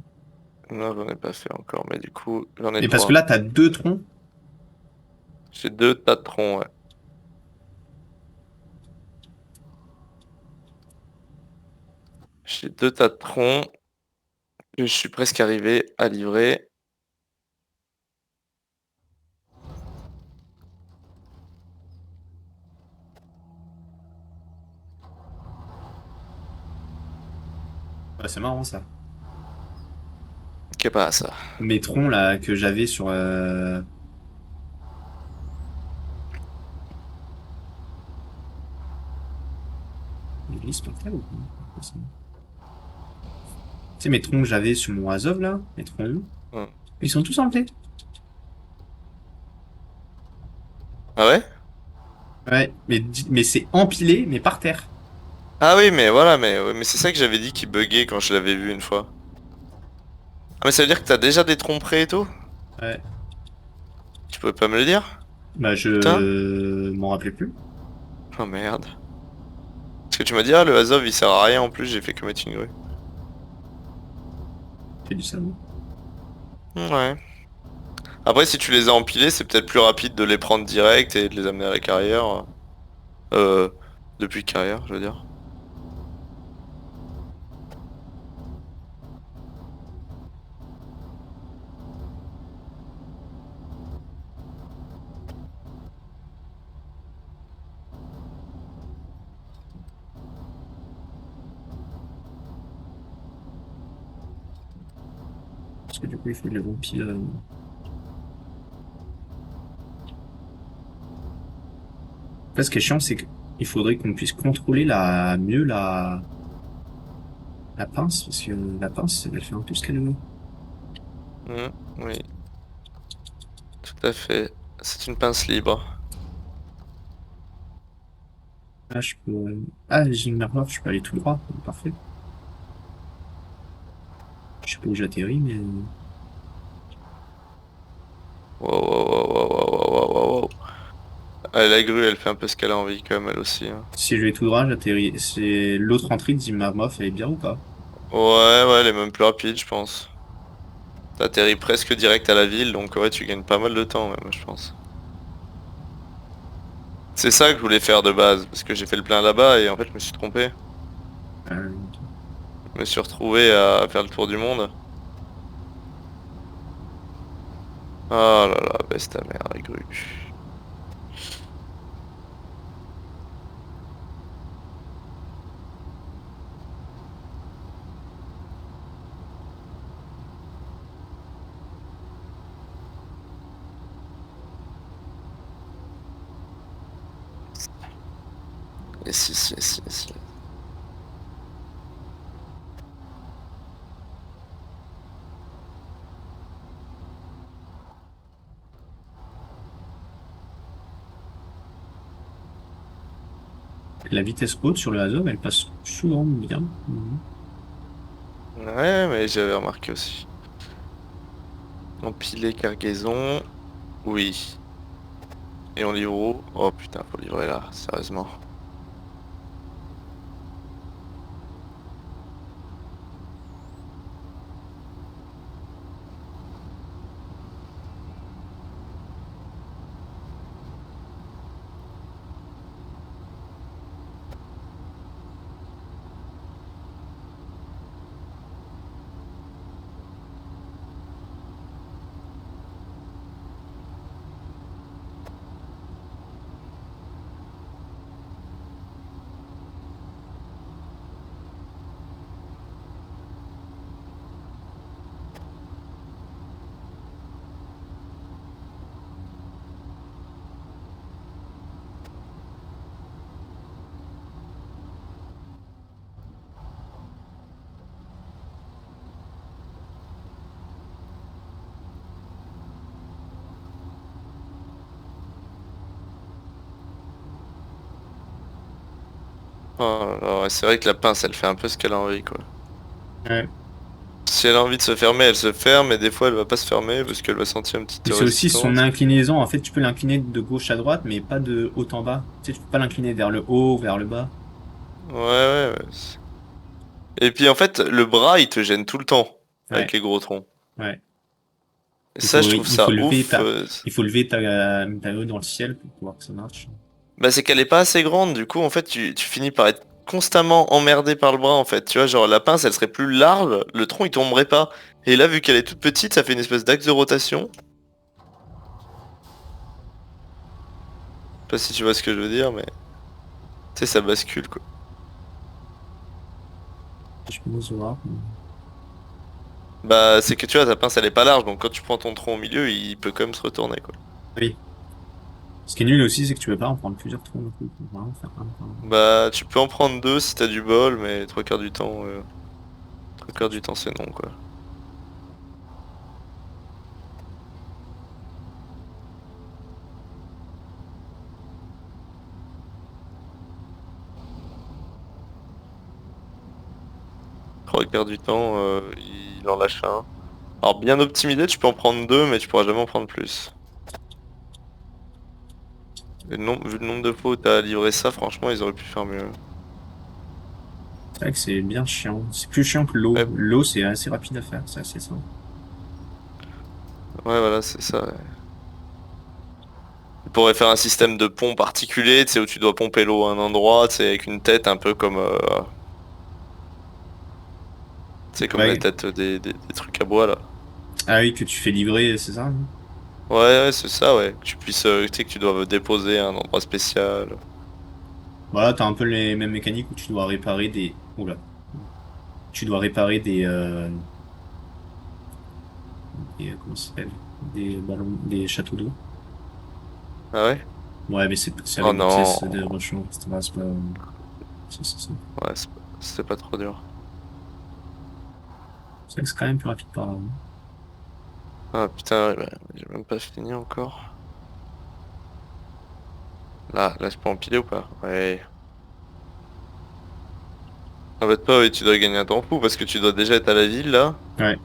A: Non j'en ai pas fait encore mais du coup j'en ai
B: Et parce que
A: 3.
B: là, t'as deux troncs.
A: J'ai 2 tas de troncs ouais. J'ai 2 tas de troncs. Je suis presque arrivé à livrer.
B: Ouais, c'est marrant ça.
A: Qu'est pas ça.
B: Mes troncs là que j'avais sur. Il glisse par terre ou pas? Tu sais, mes troncs que j'avais sur mon Azov là, mes troncs,
A: Hmm.
B: ils sont tous enlevés.
A: Ah ouais?
B: Ouais, mais c'est empilé, mais par terre.
A: Ah oui, mais voilà, mais, ouais, mais c'est ça que j'avais dit qui buguait quand je l'avais vu une fois. Ah mais ça veut dire que t'as déjà des tromperies et tout?
B: Ouais.
A: Tu pouvais pas me le dire?
B: Bah,
A: Putain.
B: je m'en rappelais plus.
A: Oh merde. Parce que tu m'as dit, ah le Azov il sert à rien en plus, j'ai fait que mettre une grue.
B: J'ai du ça, non?
A: Ouais. Après si tu les as empilés, c'est peut-être plus rapide de les prendre direct et de les amener à la carrière. Euh, depuis carrière, je veux dire.
B: Parce que du coup, il faut les empiler. Après, ce qui est chiant, c'est qu'il faudrait qu'on puisse contrôler mieux la pince, parce que la pince, elle fait un peu ce qu'elle veut.
A: Oui, tout à fait. C'est une pince libre.
B: Ah, Ah, j'ai une mer noire, je peux aller tout droit. Parfait. Je sais pas où j'atterris, mais
A: Wow, wow, wow, wow, wow, wow, wow, wow. Ah, la grue, elle fait un peu ce qu'elle a envie quand même, elle aussi, hein.
B: si je vais tout droit, j'atterris. C'est l'autre entrée de Zimmerhoff, elle est bien ou pas?
A: Ouais, ouais, elle est même plus rapide, je pense. T'atterris presque direct à la ville, donc ouais, tu gagnes pas mal de temps, même, je pense. C'est ça que je voulais faire de base, parce que j'ai fait le plein là-bas et en fait, je me suis trompé.
B: Euh,
A: Je me suis retrouvé à faire le tour du monde. Oh là là, baisse ta mère, la grue. Et si.
B: la vitesse haute sur le Azov, elle passe souvent bien.
A: Ouais, mais j'avais remarqué aussi. Empiler cargaison. Oui. Et on livre où? Oh putain, faut livrer là, sérieusement. Oh là là, ouais, c'est vrai que la pince, elle fait un peu ce qu'elle a envie, quoi.
B: Ouais.
A: Si elle a envie de se fermer, elle se ferme, et des fois, elle va pas se fermer parce qu'elle va sentir une petite
B: Mais c'est aussi son
A: résistance.
B: inclinaison. En fait, tu peux l'incliner de gauche à droite, mais pas de haut en bas. Tu sais, tu peux pas l'incliner vers le haut, vers le bas.
A: Ouais, ouais, ouais. Et puis en fait, le bras, il te gêne tout le temps avec
B: Ouais,
A: les gros troncs.
B: ouais.
A: Et ça, je trouve ça ouf.
B: Il faut lever ta main dans le ciel pour pouvoir que ça marche.
A: Bah, c'est qu'elle est pas assez grande. Du coup, en fait, tu finis par être constamment emmerdé par le bras, en fait. Tu vois, genre la pince, elle serait plus large, le tronc, il tomberait pas. Et là, vu qu'elle est toute petite, ça fait une espèce d'axe de rotation. Je sais pas si tu vois ce que je veux dire, mais tu sais, ça bascule, quoi.
B: Je peux nous voir.
A: Bah, c'est que tu vois, ta pince, elle est pas large, donc quand tu prends ton tronc au milieu, il peut quand même se retourner, quoi.
B: Oui. Ce qui est nul aussi, c'est que tu peux pas en prendre plusieurs troncs. Du coup, faut vraiment faire un.
A: Bah, tu peux en prendre deux si t'as du bol, mais trois quarts du temps c'est non, quoi. Trois quarts du temps, il en lâche un. Alors, bien optimisé, tu peux en prendre deux, mais tu pourras jamais en prendre plus. Vu le nombre de fois où t'as livré ça, franchement, ils auraient pu faire mieux.
B: C'est vrai que c'est bien chiant. C'est plus chiant que l'eau.
A: Ouais,
B: L'eau, c'est assez rapide à faire, c'est assez simple.
A: ouais, voilà, c'est ça. Ouais. Tu pourrais faire un système de pont particulier, tu sais, où tu dois pomper l'eau à un endroit, tu sais, avec une tête un peu comme, tu sais, comme la
B: Ouais.
A: tête des trucs à bois, là.
B: Ah oui, que tu fais livrer, c'est ça? Hein.
A: Ouais, ouais, c'est ça, ouais. Que tu puisses, tu sais, que tu dois déposer à un endroit spécial.
B: Voilà, t'as un peu les mêmes mécaniques où tu dois réparer des. Oula. Tu dois réparer comment ça s'appelle? Des ballons, des châteaux d'eau.
A: Ah ouais?
B: Ouais, mais c'est
A: Oh
B: avec des
A: non.
B: pièces de rechange, etc. C'est pas. C'est
A: Ouais, c'est pas trop dur.
B: vrai que c'est quand même plus rapide par là. Hein.
A: Ah putain, ouais, bah, j'ai même pas fini encore. Là, je peux empiler ou pas? Ouais. En fait, pas, oui, tu dois gagner un temps fou parce que tu dois déjà être à la ville, là.
B: Ouais.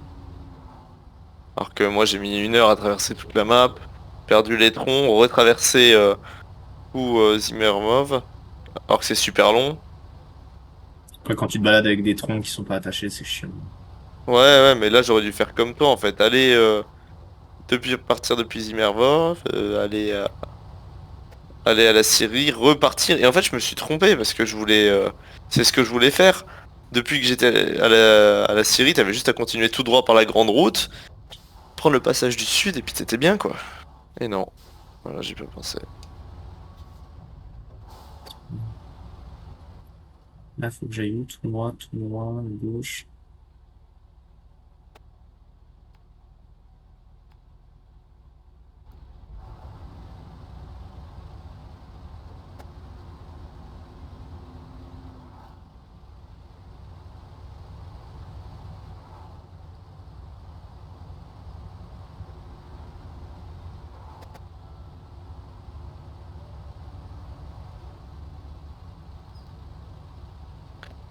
A: Alors que moi, j'ai mis 1 heure à traverser toute la map, perdu les troncs, retraversé tout Zimmermov, alors que c'est super long.
B: Après, quand tu te balades avec des troncs qui sont pas attachés, c'est chiant.
A: Ouais, ouais, mais là, j'aurais dû faire comme toi, en fait. Aller partir depuis Zimmermov, aller à la Syrie, repartir. Et en fait, je me suis trompé parce que c'est ce que je voulais faire. Depuis que j'étais à la Syrie, t'avais juste à continuer tout droit par la grande route, prendre le passage du sud et puis t'étais bien, quoi. Et non, voilà, j'ai pas pensé.
B: Là, faut que j'aille où? Tout droit, à gauche.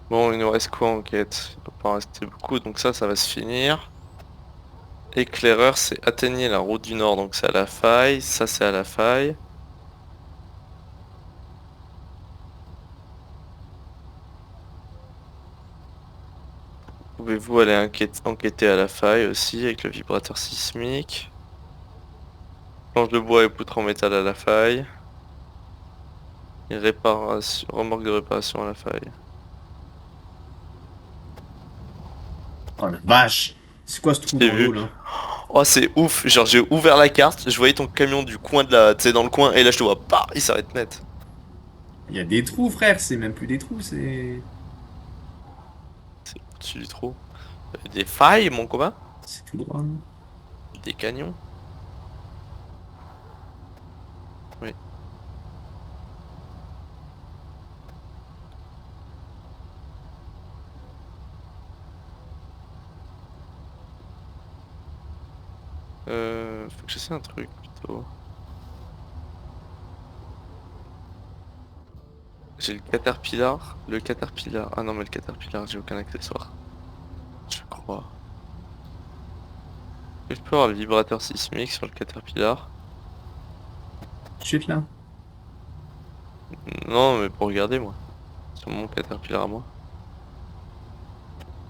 A: Bon, il nous reste quoi en quête? Il va pas en rester beaucoup, donc ça va se finir. Éclaireur, c'est atteignez la route du Nord, donc c'est à la faille. Ça, c'est à la faille. Pouvez-vous aller enquêter à la faille aussi avec le vibrateur sismique? Planche de bois et poutre en métal à la faille. Et remorque de réparation à la faille.
B: Oh la vache! C'est quoi ce trou
A: J'ai
B: dans
A: vu.
B: l'eau là?
A: Oh, c'est ouf. Genre, j'ai ouvert la carte, je voyais ton camion du coin de la... Tu sais, dans le coin, et là, je te vois, bah, il s'arrête net.
B: Il y a des trous, frère, c'est même plus des trous, c'est.
A: C'est au-dessus du trou. Des failles, mon copain?
B: C'est tout droit. Hein.
A: Des canyons? Oui. Faut que j'essaie un truc, plutôt. J'ai le Caterpillar. Le Caterpillar. Ah non, mais le Caterpillar, j'ai aucun accessoire. Je crois. Je peux avoir le vibrateur sismique sur le Caterpillar.
B: Chute là?
A: Non, mais pour regarder, moi. Sur mon Caterpillar à moi.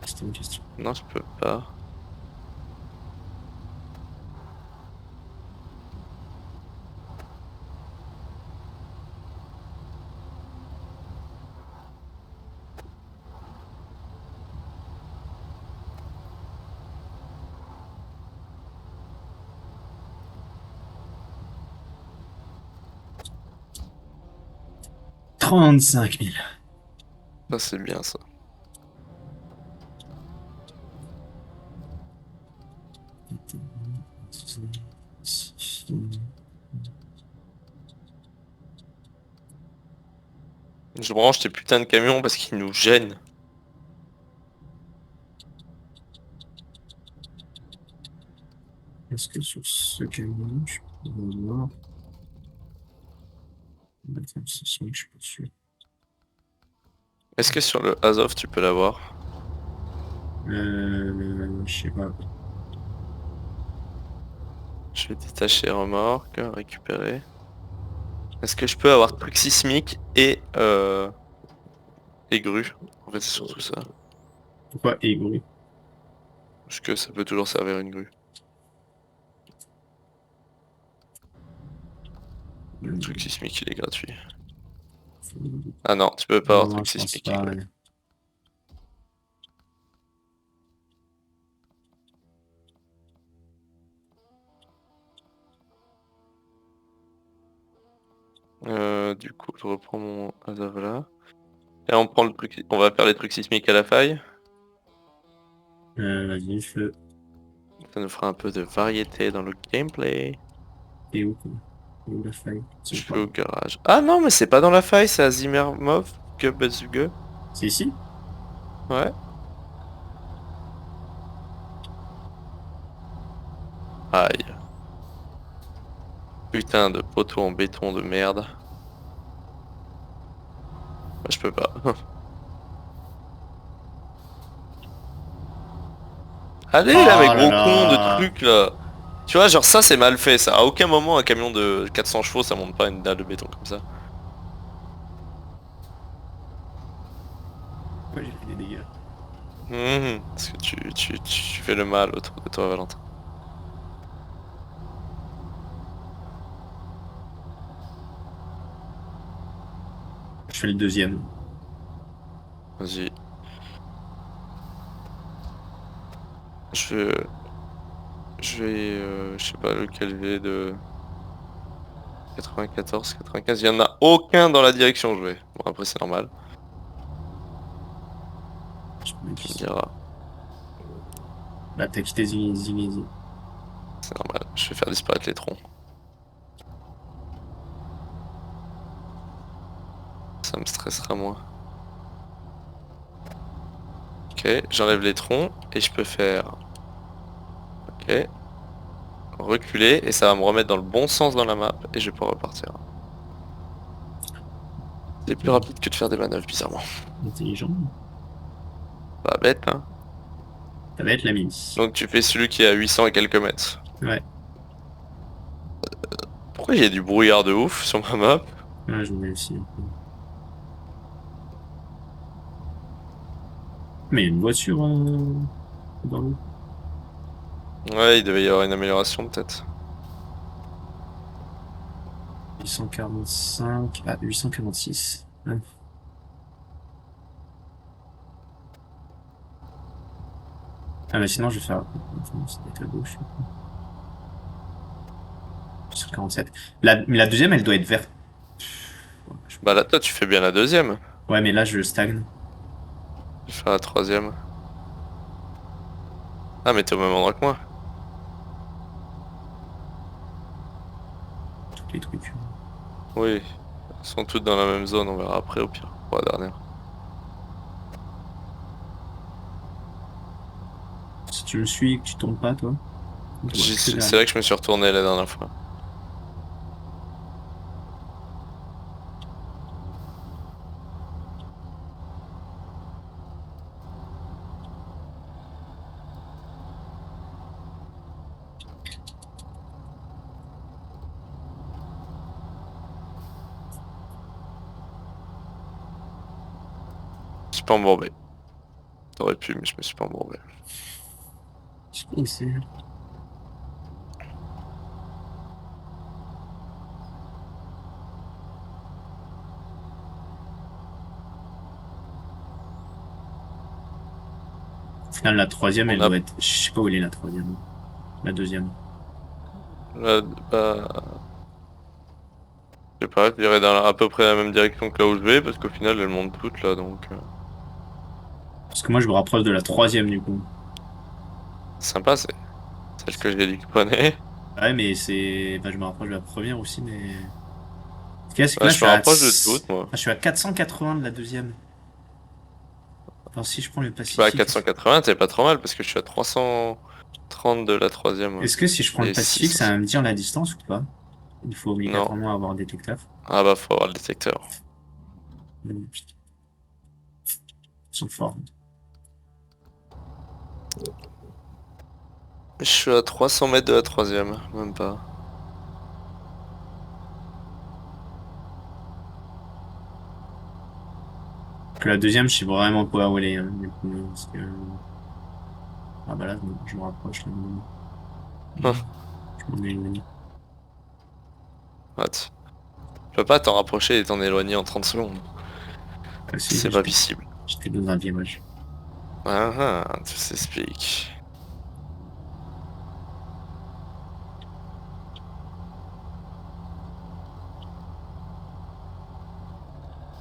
B: C'était une question.
A: Non, je peux pas.
B: Trente-cinq mille.
A: Ça, c'est bien, ça. Je branche tes putains de camions parce qu'ils nous gênent.
B: Est-ce que sur ce camion, je peux avoir... Attends, ce son, je suis pas sûr.
A: Est-ce que sur le Azov tu peux l'avoir?
B: Je sais pas.
A: Je vais détacher remorque, récupérer. Est-ce que je peux avoir truc sismique et grue? En fait c'est surtout ça.
B: Pourquoi égoué?
A: Parce que ça peut toujours servir une grue. Le truc sismique il est gratuit. Ah non, tu peux pas avoir
B: Non,
A: truc
B: je pense
A: sismique et
B: pas.
A: grue. Du coup je reprends mon Azov là. Et on prend le truc. On va faire les trucs sismiques à la faille.
B: Vas-y, feu.
A: Ça nous fera un peu de variété dans le gameplay.
B: T'es où, quoi? T'es où la faille?
A: Je
B: C'est
A: vais
B: pas.
A: au garage. Ah non mais c'est pas dans la faille, c'est à Zimmermov que Bazuge.
B: C'est ici?
A: Ouais. Aïe. Putain de poteau en béton de merde. Bah, je peux pas. Allez là
B: Oh
A: mes
B: là
A: gros cons de
B: là!
A: trucs là. Tu vois genre ça c'est mal fait ça. À aucun moment un camion de 400 chevaux ça monte pas une dalle de béton comme ça.
B: Pourquoi j'ai fait des dégâts?
A: Parce que tu fais le mal autour de toi Valentin.
B: Je fais le deuxième.
A: Vas-y. Je vais... je sais pas lequel V de 94, 95. Il y en a aucun dans la direction où je vais. Bon après c'est normal.
B: Je peux mettre
A: Tu me
B: ici.
A: diras.
B: Bah, t'as quitté Ziggy.
A: C'est normal. Je vais faire disparaître les troncs. Ça me stressera moins. Ok, j'enlève les troncs et je peux faire... Ok. Reculer et ça va me remettre dans le bon sens dans la map et je vais pouvoir repartir. C'est plus rapide que de faire des manœuvres bizarrement.
B: Intelligent.
A: Pas bête hein.
B: Ça va être la mini.
A: Donc tu fais celui qui est à 800 et quelques mètres.
B: Ouais.
A: Pourquoi il y a du brouillard de ouf sur ma map?
B: Ouais, je mets aussi un peu. Mais il y a une voiture dans l'eau.
A: Ouais, il devait y avoir une amélioration peut-être.
B: 845. Ah, 846. Ouais. Ah, mais sinon, je vais faire. Attends, c'est peut-être à gauche. 47. Mais la deuxième, elle doit être verte. Ouais,
A: Bah là toi tu fais bien la deuxième.
B: ouais, mais là, je stagne.
A: Je vais faire la troisième. Ah mais t'es au même endroit que moi.
B: Tous les trucs.
A: Oui. Elles sont toutes dans la même zone, on verra après au pire. Pour la dernière.
B: Si tu me suis et que tu tombes pas, toi. On te voit que
A: C'est
B: dalle.
A: vrai que je me suis retourné la dernière fois. Je suis pas embourbé. T'aurais pu mais je me suis pas embourbé.
B: Je sais pas où c'est. Au final, la troisième,
A: On
B: elle
A: a...
B: doit être. Je sais pas où elle est, la troisième. La deuxième.
A: Bah... Je sais pas, je dirais dans à peu près la même direction que là où je vais, parce qu'au final elles montent toutes là, donc...
B: Parce que moi, je me rapproche de la troisième, du coup.
A: Sympa, c'est celle que j'ai dit que je prenais.
B: Ouais, mais c'est. Enfin, je me rapproche de la première aussi, mais. que c'est que
A: Ouais,
B: là, je
A: je
B: suis
A: me
B: à...
A: rapproche de toute, moi.
B: je suis à 480 de la deuxième. Alors si je prends le
A: Bah, à
B: Pacifique...
A: 480, t'es pas trop mal parce que je suis à 330 de la troisième. Ouais.
B: Est-ce que si je prends le
A: Et
B: Pacifique, ça
A: 600.
B: va me dire la distance ou pas? Il faut
A: Non.
B: obligatoirement avoir un détecteur.
A: Ah bah, faut avoir le détecteur.
B: Putain, ils sont forts.
A: Je suis à 300 mètres de la troisième, même pas.
B: Que la deuxième, je sais vraiment pas où elle est. Hein, du coup, parce que... Ah bah là, je me rapproche. Là, je m'en ai éloigné.
A: What? Tu peux pas t'en rapprocher et t'en éloigner en 30 secondes.
B: Ah si,
A: C'est pas visible.
B: j'étais dans un virage.
A: Ah ah, tout s'explique.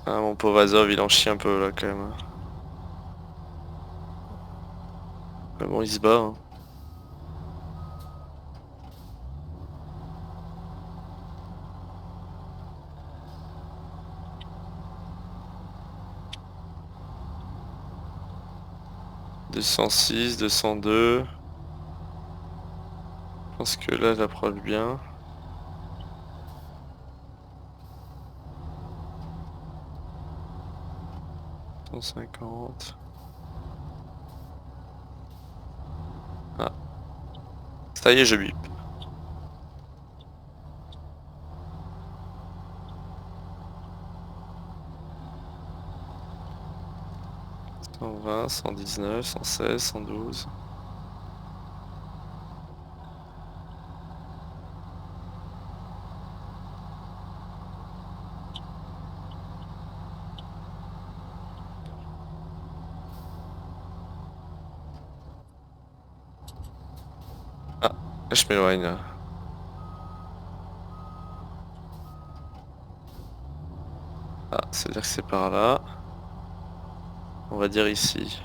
A: Ah, mon pauvre Azov, il en chie un peu là quand même. Mais bon, il se bat. Hein. « 206, 202. Je pense que là, j'approche bien. « 150. Ah, ça y est, je bip. 120, 119, 116, 112. Ah, je m'éloigne là. Ah, c'est-à-dire que c'est par là. On va dire ici.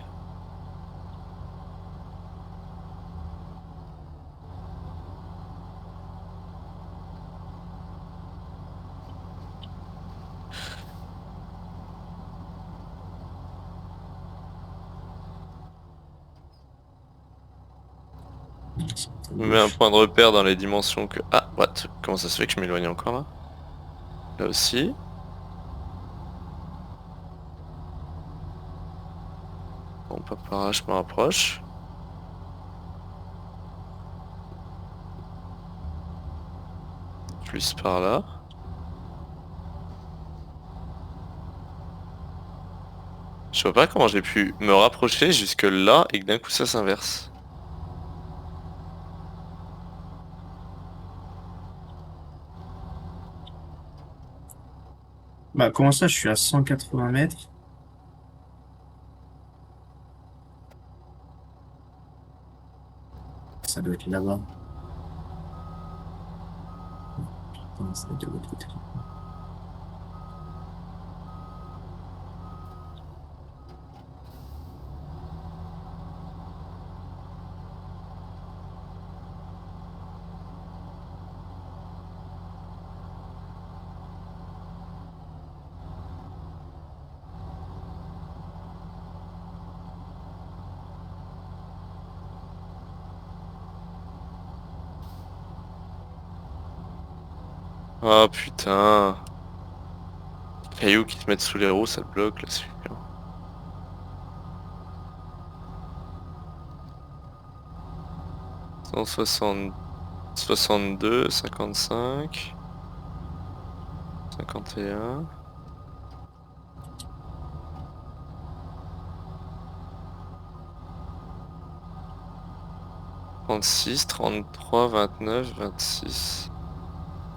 A: Je me mets un point de repère dans les dimensions que... Ah, what? Comment ça se fait que je m'éloigne encore là? Là aussi. Bon, pas par là, je me rapproche. Plus par là. Je vois pas comment j'ai pu me rapprocher jusque là et que d'un coup ça s'inverse.
B: Bah comment ça, je suis à 180 mètres? Ça doit être là-bas. Putain, ça doit être de l'autre côté.
A: Ah putain. Cailloux qui te mettent sous les roues, ça te bloque là, c'est chiant. Cent soixante 62, 55, 51. 36, 33, 29, 26,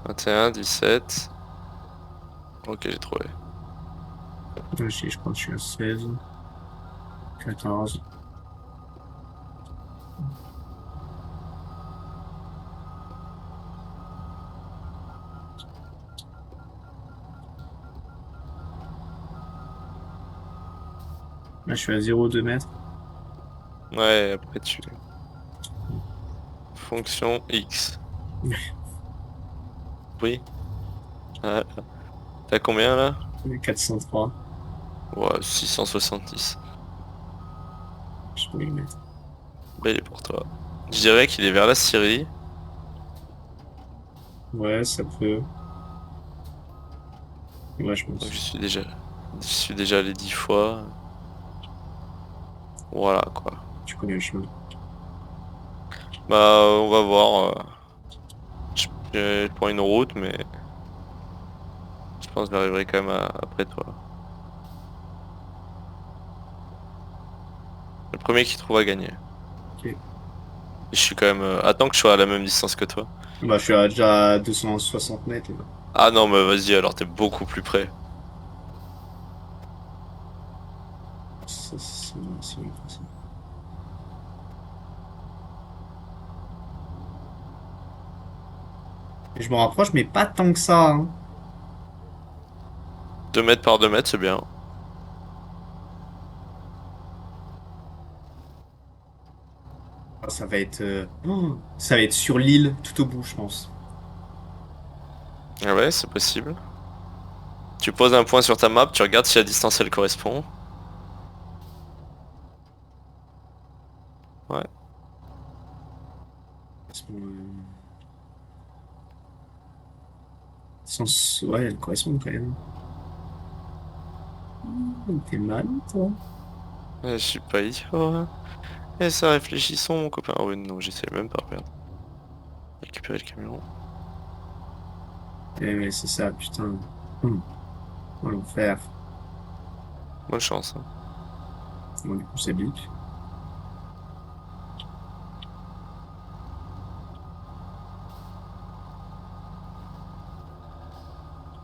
A: 21, 17. Ok, j'ai trouvé.
B: Moi aussi, je crois que je suis à 16, 14. Là, je suis à 0,2 mètres.
A: Ouais, après tu... Fonction X. Oui. Ah, T'as combien là?
B: 403.
A: Ouais, 670.
B: Je peux y mettre.
A: Bah, il est pour toi. Je dirais qu'il est vers la Syrie.
B: Ouais, ça peut. Ouais, je
A: Donc
B: pense.
A: j'y suis déjà allé 10 fois. Voilà quoi.
B: Tu connais le chemin.
A: Bah on va voir. Je, je prends une route mais je pense que j'arriverai quand même après toi. Le premier qui trouve à gagner.
B: Ok.
A: Et je suis quand même... Attends que je sois à la même distance que toi.
B: Bah, je suis à déjà 260 mètres, là.
A: Ah non mais vas-y alors t'es beaucoup plus près.
B: C'est bon, ça. Et je me rapproche, mais pas tant que ça, hein.
A: 2 mètres par 2 mètres c'est bien.
B: Ah, ça va être, ça va être sur l'île, tout au bout, je pense.
A: Ah ouais c'est possible. Tu poses un point sur ta map, tu regardes si la distance elle correspond. Ouais.
B: Parce que, ouais, elle correspond quand même. T'es mal, toi.
A: Je suis pas idiot. Hein. Et ça réfléchissons mon copain. Oh ouais, non j'essaie même pas perdre. Récupérer le camion.
B: Eh ouais, c'est ça, putain. On va l'enfer.
A: Bonne chance. Hein.
B: Bon, du coup, c'est bip.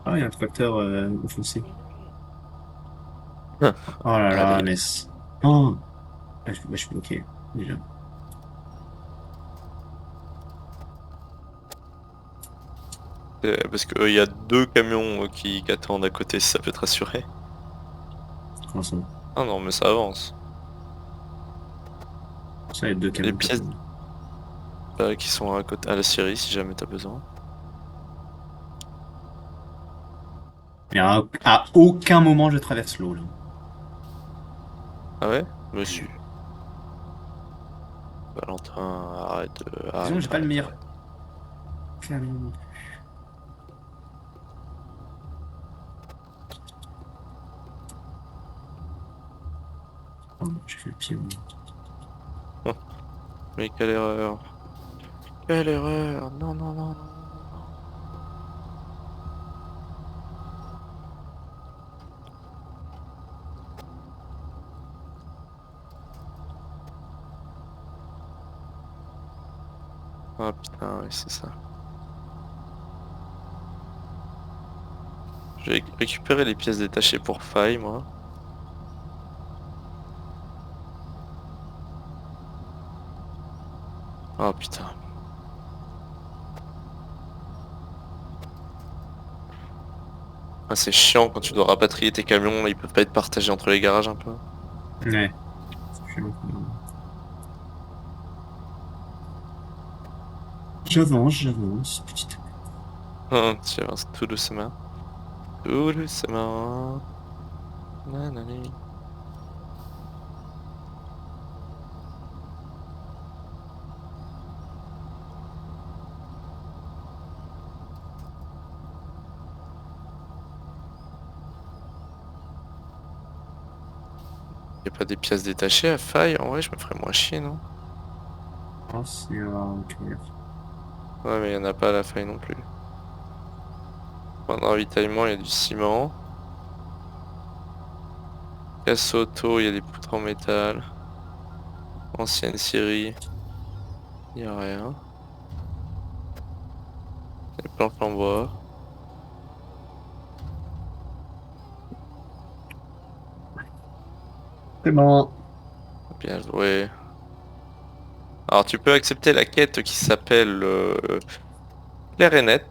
B: Ah, il y a un tracteur enfoncé. Oh là là,
A: Allez.
B: laisse. Oh, je suis bloqué, déjà.
A: Parce que il y a 2 camions qui attendent à côté si ça peut te rassurer.
B: Comment ça?
A: Ah non mais ça avance.
B: Ça, il y a deux
A: Les
B: camions qui
A: pièces
B: attendent.
A: qui sont à côté à la Syrie si jamais t'as besoin.
B: Mais à aucun moment, je traverse l'eau, là.
A: Ah ouais? Monsieur. Valentin, arrête,
B: Disons que j'ai
A: arrête,
B: pas le
A: arrête,
B: meilleur
A: arrête.
B: camion. Oh, j'ai fait le pied.
A: Oh, mais quelle erreur. Quelle erreur. Non, non, non, non, non, non. Ah putain, oui, c'est ça. Je vais récupérer les pièces détachées pour faille, moi. Ah putain. Ah, c'est chiant quand tu dois rapatrier tes camions, là, ils peuvent pas être partagés entre les garages un peu.
B: Ouais. Je suis j'avance, petit.
A: Tu avances tout doucement. Tout doucement. Nanani. Y a pas des pièces détachées à faille? En vrai, je me ferais moins chier, non?
B: Oh, c'est ok.
A: Ouais, mais y en a pas à la faille non plus. Pendant ravitaillement, il y a du ciment. Casse auto, il y a des poutres en métal. Ancienne série, il y a rien. Les planches en bois.
B: C'est bon.
A: Bien joué. Alors, tu peux accepter la quête qui s'appelle Clair et net.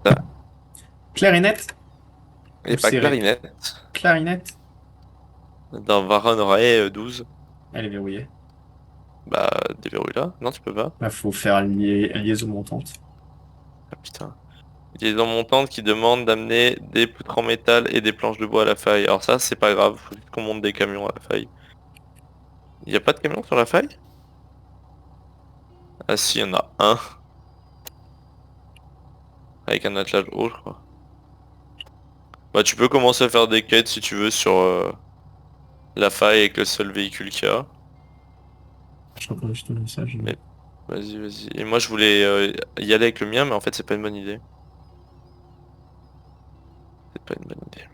B: Clarinette?
A: Et
B: Ou
A: pas
B: serré?
A: clarinette.
B: Clarinette?
A: Dans Varanray 12.
B: Elle est verrouillée.
A: Bah, déverrouille là. Non, tu peux pas.
B: Bah, faut faire liaison montante.
A: Ah putain. Il est dans mon tente qui demande d'amener des poutres en métal et des planches de bois à la faille. Alors ça, c'est pas grave, faut juste qu'on monte des camions à la faille. Il y a pas de camion sur la faille? Ah si, il y en a un. Avec un attelage haut, je crois. Bah tu peux commencer à faire des quêtes si tu veux sur la faille avec le seul véhicule qu'il y a.
B: Je t'envoie juste un message.
A: Mais vas-y, vas-y. Et moi je voulais y aller avec le mien, mais en fait c'est pas une bonne idée. C'est pas une bonne idée.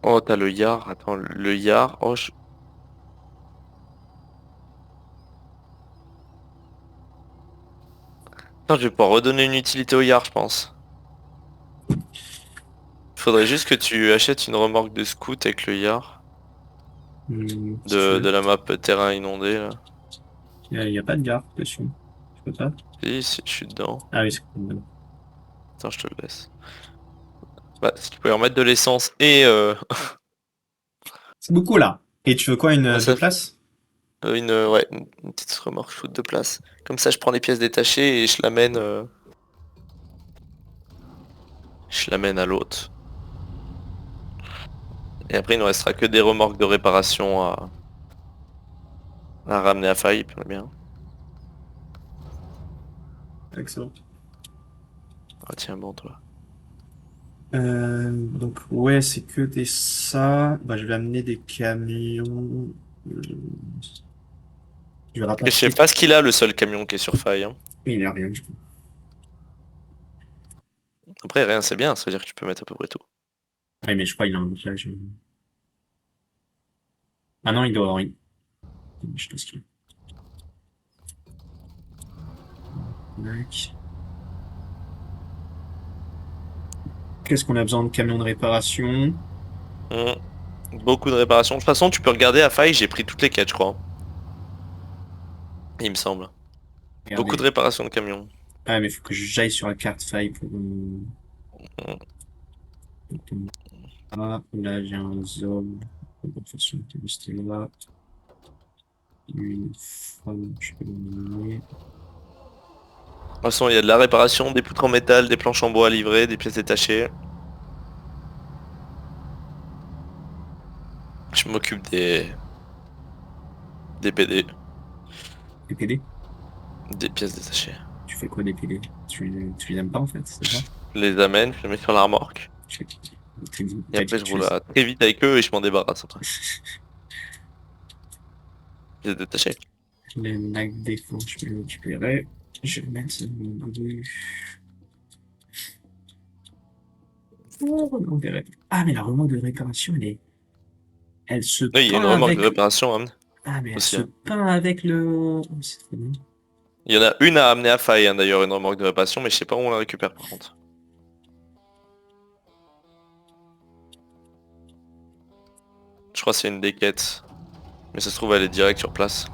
A: Oh, t'as le yard. Attends, le yard. Oh, Attends, je vais pouvoir redonner une utilité au yard, je pense. Faudrait juste que tu achètes une remorque de scout avec le yard.
B: Si tu
A: De
B: veux.
A: la map terrain inondé, là.
B: Il y a pas de gare dessus. Je peux pas.
A: Si, je suis dedans.
B: Ah oui, c'est cool.
A: Attends, je te le laisse. Bah, si tu pouvais remettre de l'essence et
B: C'est beaucoup là. Et tu veux quoi,
A: ouais,
B: deux places?
A: ouais, une petite remorque foot de place. Comme ça, je prends les pièces détachées et je l'amène à l'autre. Et après, il ne restera que des remorques de réparation à ramener à faille, puis on est bien.
B: Excellent.
A: Ah tiens, bon, toi.
B: Donc ouais, c'est que des ça. Bah, je vais amener des camions. Euh, Je vais
A: Et je sais
B: rapatrier.
A: pas ce qu'il a, le seul camion qui est sur faille, hein.
B: Il n'y a rien.
A: Après, rien, c'est bien, ça veut dire que tu peux mettre à peu près tout.
B: Ouais, mais je crois qu'il a un blocage. Ah non, il doit avoir une. Je sais ce qu'il a. Tac. Qu'est-ce qu'on a besoin de camions de réparation?
A: Hmm. Beaucoup de réparations. De toute façon, tu peux regarder à faille, j'ai pris toutes les quêtes, je crois. Il me semble. Beaucoup de
B: Regardez.
A: réparations de camions.
B: Ah, mais il faut que j'aille sur la carte faille pour.
A: Hmm.
B: Ah, là, j'ai un zone. De façon, c'était là. Une femme, je peux l'emmener.
A: De toute façon, il y a de la réparation, des poutres en métal, des planches en bois à livrer, des pièces détachées. Je m'occupe des PD,
B: Des PD?
A: des pièces détachées.
B: Tu fais quoi des PD? Tu les aimes pas en fait, c'est ça?
A: Je les amène, je les mets sur la remorque.
B: Tu,
A: Et
B: t'as dit
A: après,
B: que
A: je
B: tu
A: roule très vite avec eux et je m'en débarrasse après. Pièces détachées.
B: les lacs défense, je peux les récupérer. Je vais mettre oh, ah, mais la remorque de réparation, elle se
A: Oui, il y a une
B: peint
A: remorque de
B: avec.
A: réparation hein,
B: Ah, mais elle
A: aussi,
B: se
A: hein.
B: peint avec le. Oh, c'est trop bien.
A: Il y en a une à amener à faille hein, d'ailleurs, une remorque de réparation, mais je sais pas où on la récupère par contre. Je crois que c'est une des quêtes. Mais ça se trouve, elle est direct sur place.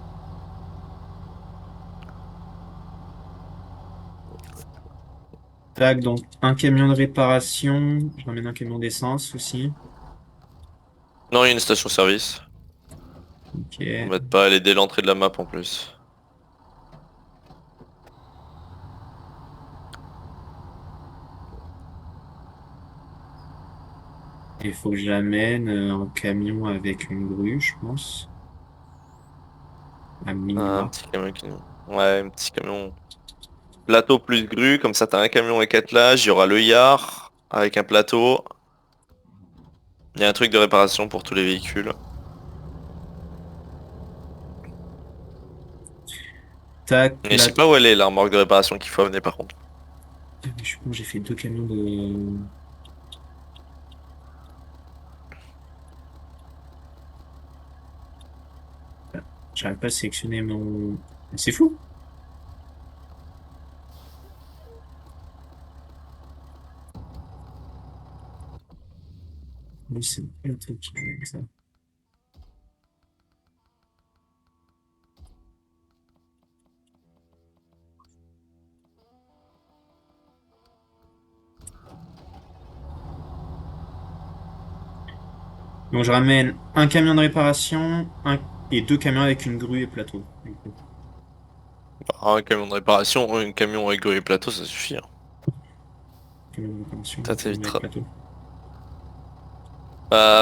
B: Tac, donc un camion de réparation. Je ramène un camion d'essence aussi.
A: Non, il y a une station-service.
B: Ok.
A: M'embête pas, elle est dès l'entrée de la map en plus.
B: Il faut que j'amène un camion avec une grue, je pense. À
A: Un
B: minima.
A: petit camion qui... Ouais, un petit camion. Plateau plus grue, comme ça t'as un camion avec attelage, il y aura le yard avec un plateau. Il y a un truc de réparation pour tous les véhicules.
B: Tac,
A: Mais je
B: là.
A: sais pas où elle est la remorque de réparation qu'il faut amener par contre.
B: Ah, mais je suis con, j'ai fait deux camions de. J'arrive pas à sélectionner mon. C'est fou. Oui, c'est pas le truc qui fait ça. Donc je ramène un camion de réparation et deux camions avec une grue et plateau. Du coup.
A: Un camion de réparation, un camion avec grue et plateau, ça suffit. Hein. Ça t'évitera.
B: Plateau.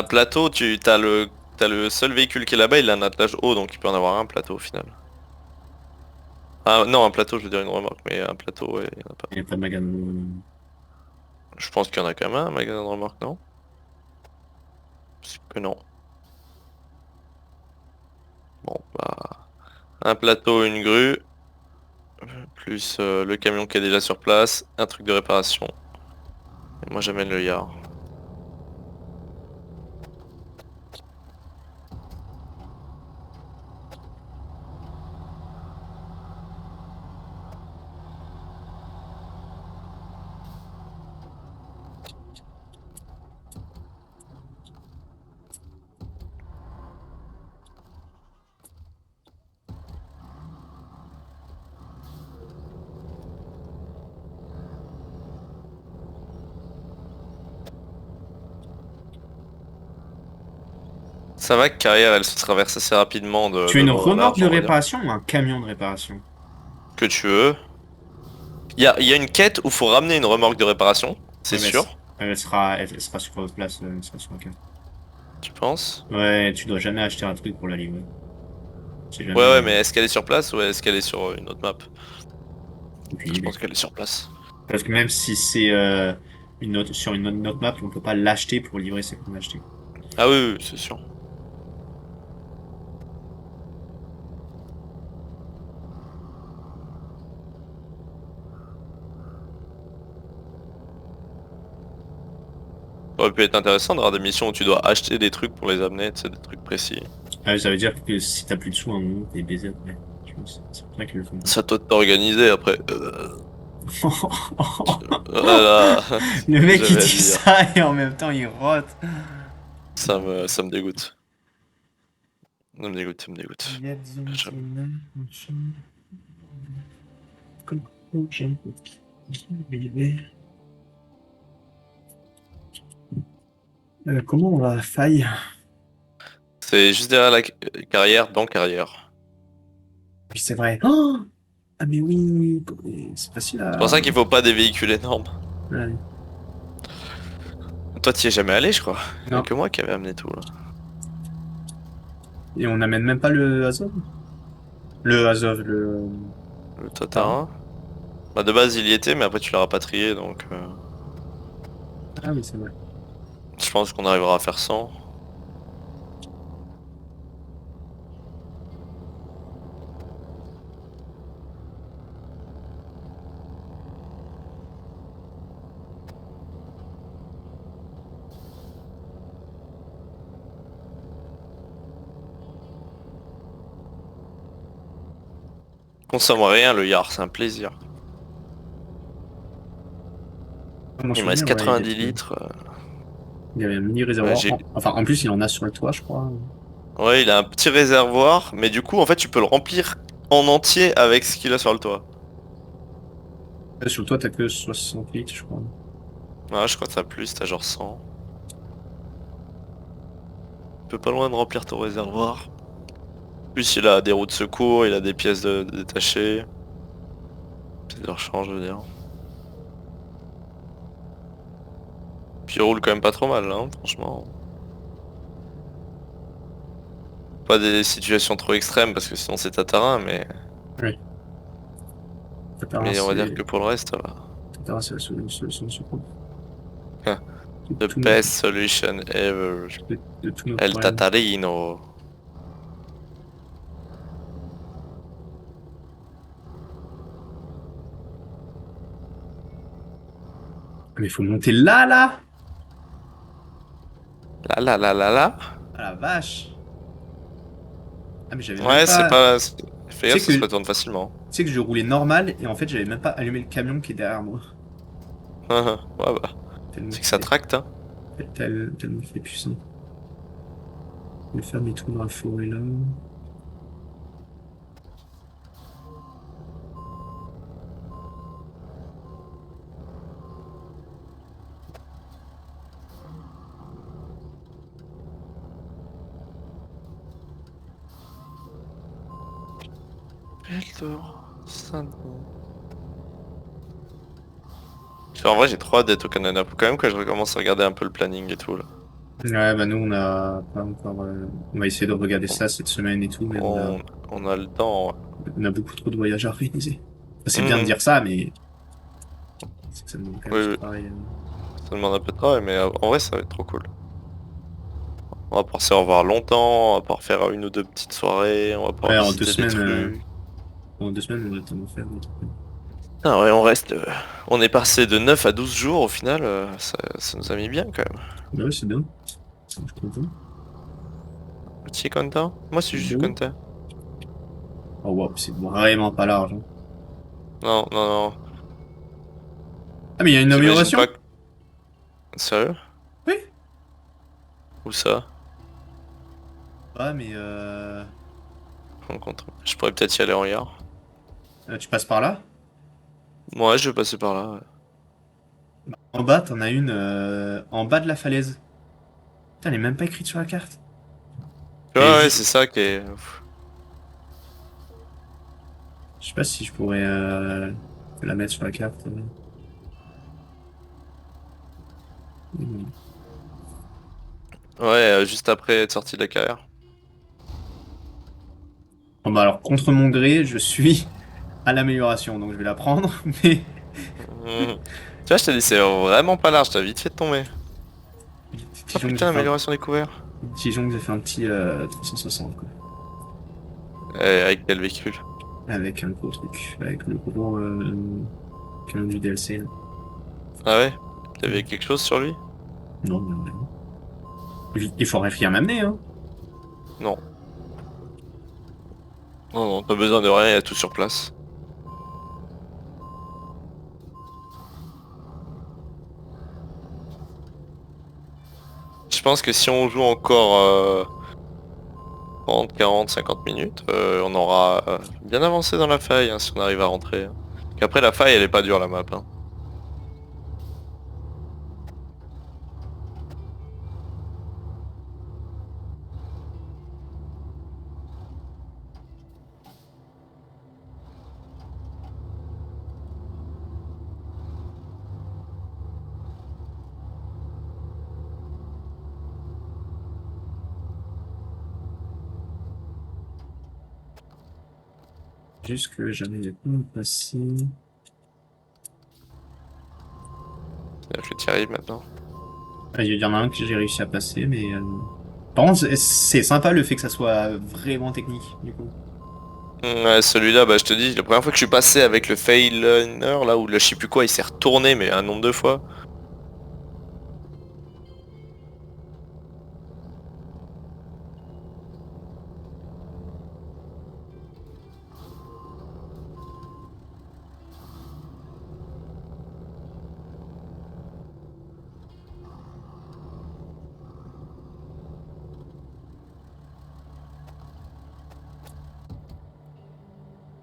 A: Plateau, t'as le seul véhicule qui est là-bas, il a un attelage haut, donc il peut en avoir un plateau au final. Ah non, un plateau, je veux dire une remorque, mais un plateau, ouais, il y en a pas.
B: Il n'y a pas de magasin.
A: Je pense qu'il y en a quand même un magasin de remorque, non? C'est que non. Bon, bah, un plateau, une grue, plus le camion qui est déjà sur place, un truc de réparation. Et moi j'amène le yard. Ça va que carrière, elle se traverse assez rapidement
B: Tu as
A: de
B: une
A: long en
B: remorque
A: large,
B: de
A: on va dire.
B: réparation ou un camion de réparation?
A: Que tu veux. Il y a une quête où faut ramener une remorque de réparation, c'est
B: Ouais, mais
A: sûr.
B: elle sera sur votre place, elle sera sur la carte.
A: Tu penses?
B: Ouais, tu dois jamais acheter un truc pour la livrer. C'est
A: Ouais,
B: jamais.
A: mais est-ce qu'elle est sur place ou est-ce qu'elle est sur une autre map?
B: Aucune
A: Je
B: idée.
A: pense qu'elle est sur place.
B: Parce que même si c'est sur une autre map, on peut pas l'acheter pour livrer ce qu'on a acheté.
A: Ah oui, oui, c'est sûr. Ça aurait pu être intéressant d'avoir des missions où tu dois acheter des trucs pour les amener, tu sais, des trucs précis.
B: Ah, oui, ça veut dire que si t'as plus de sous à un moment, t'es baisé après. Je pense. C'est pour ça qu'ils le font pas.
A: Ça doit t'organiser après. Voilà,
B: Le mec il
A: j'avais à
B: dit
A: dire.
B: ça et en même temps il rote.
A: Ça me dégoûte. Ça me dégoûte, ça me dégoûte. J'aime-
B: Comment on va à faille?
A: C'est juste derrière la carrière, dans carrière.
B: Oui, c'est vrai. Oh, ah, mais oui, oui, oui, c'est facile
A: C'est pour
B: à.
A: ça qu'il faut pas des véhicules énormes.
B: Ouais.
A: Toi, t'y es jamais allé, je crois. Il y a
B: Non.
A: que moi qui avait amené tout, là.
B: Et on n'amène même pas le Azov? Le Azov, le.
A: Le
B: Pardon?
A: Tatarin. Bah, de base, il y était, mais après, tu l'as rapatrié, donc...
B: Ah oui, c'est vrai.
A: je pense qu'on arrivera à faire 100. Consomme rien, le yard, c'est un plaisir.
B: Mon
A: Il me reste
B: souvenir, ouais,
A: 90 litres.
B: il y avait un mini
A: Ouais,
B: réservoir. Enfin, en plus, il en a sur le toit, je crois.
A: ouais, il a un petit réservoir, mais du coup, en fait, tu peux le remplir en entier avec ce qu'il a sur le toit.
B: Sur le toit, t'as que 60 litres, je crois.
A: Ouais, je crois que ça a plus, t'as genre 100. Tu peux pas loin de remplir ton réservoir. En plus, il a des roues de secours, il a des pièces de détachées. Pièces de rechange, je veux dire. Puis il roule quand même pas trop mal, hein, franchement. Pas des situations trop extrêmes, parce que sinon c'est Tatarin,
B: Oui.
A: mais on va dire que pour le reste, ça va.
B: Tatarin, c'est la solution de secours. De
A: The
B: tous nos,
A: best solution ever.
B: de tous nos
A: El
B: problèmes.
A: Tatarino.
B: Mais il faut monter là, là!
A: Là, là, là, là, là.
B: Ah la vache! Ah, mais j'avais même
A: Ouais, c'est
B: pas.
A: pas... Fais
B: Tu
A: gaffe,
B: sais
A: ça se
B: que, tu
A: retourne facilement.
B: sais que je roulais normal et en fait, j'avais même pas allumé le camion qui est derrière moi.
A: Ouais, bah.
B: Tellement
A: C'est que ça tracte, hein.
B: tellement c'est puissant. Je vais faire mes trous dans la forêt là.
A: Peltor. En vrai, j'ai trop hâte d'être au Canada. Faut quand même que je recommence à regarder un peu le planning et tout là.
B: Ouais, bah nous, on a pas encore. On va essayer de regarder
A: On,
B: ça cette semaine et tout, mais
A: on, on a le temps.
B: on a beaucoup trop de voyages à organiser. Enfin, c'est
A: Ouais.
B: bien de dire ça, mais c'est que ça demande quand même
A: Oui,
B: du
A: oui.
B: travail.
A: Ça demande un peu de travail, mais en vrai, ça va être trop cool. On va pouvoir se revoir longtemps, on va pouvoir faire une ou deux petites soirées, on va pouvoir
B: Ouais,
A: visiter des trucs.
B: en 2 semaines, on a le temps de faire des trucs.
A: Ah ouais, on est passé de 9 à 12 jours au final, ça nous a mis bien quand même.
B: Bah ouais, c'est bien. Je suis content.
A: Tu es content? Moi aussi je suis
B: Bon.
A: content.
B: Oh wow, c'est vraiment pas large, hein.
A: Non, non, non.
B: Ah, mais il y a une
A: T'imagines pas
B: amélioration?
A: que... Sérieux?
B: Oui.
A: Où ça?
B: Ouais, mais
A: Je pourrais peut-être y aller en regard.
B: tu passes par là.
A: Ouais, je vais passer par là. Ouais,
B: En bas, t'en as une en bas de la falaise. Putain, elle est même pas écrite sur la carte.
A: ouais,
B: Elle est
A: ouais,
B: juste.
A: c'est ça qui est...
B: Je sais pas si je pourrais la mettre sur la carte.
A: Ouais, juste après être sorti de la carrière.
B: Bon, bah alors, contre mon gré, je suis à l'amélioration, donc je vais la prendre, mais
A: Mhm. Tu vois, je t'ai dit, c'est vraiment pas large, t'as vite fait de tomber. Oh
B: disons que j'ai
A: putain,
B: fait un,
A: amélioration découvert.
B: disons que j'ai fait un petit 360, quoi.
A: Avec quel véhicule?
B: Avec un gros truc, avec le gros camion du DLC, là.
A: Ah ouais? T'avais
B: Mm.
A: quelque chose sur lui?
B: Non, non, non. Il faudrait rien m'amener, hein.
A: Non. Non, non, pas besoin de rien, il y a tout sur place. Je pense que si on joue encore 30, 40, 50 minutes, on aura bien avancé dans la faille, hein, si on arrive à rentrer, hein. Qu'après la faille, elle est pas dure la map, hein.
B: Juste que j'arrive pas à passer.
A: C'est-à-dire que tu y arrives maintenant.
B: Ah, il y en a un que j'ai réussi à passer, mais par contre, c'est sympa le fait que ça soit vraiment technique, du coup.
A: Ouais, celui-là, bah je te dis, la première fois que je suis passé avec le Failiner, là où le je sais plus quoi, il s'est retourné, mais un nombre de fois.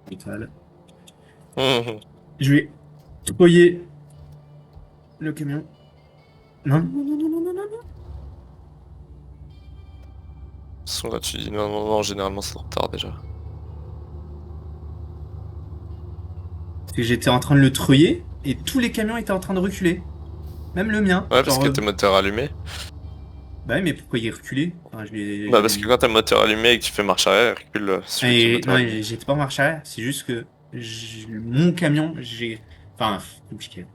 B: Brutal.
A: Mhm.
B: Je vais toyer le camion. Non, non, non, non, non, non, non, non.
A: Sont là, tu dis non, non, non, généralement c'est trop tard déjà.
B: Parce que j'étais en train de le treuiller et tous les camions étaient en train de reculer. Même le mien.
A: Ouais, parce
B: Genre,
A: que tes moteurs allumés.
B: bah ouais, mais pourquoi il reculait? Enfin,
A: Bah parce que quand t'as le moteur allumé et que tu fais marche arrière, il recule celui avec le
B: Et,
A: moteur
B: non,
A: allumé.
B: j'étais pas en marche arrière. C'est juste que mon camion, enfin, compliqué.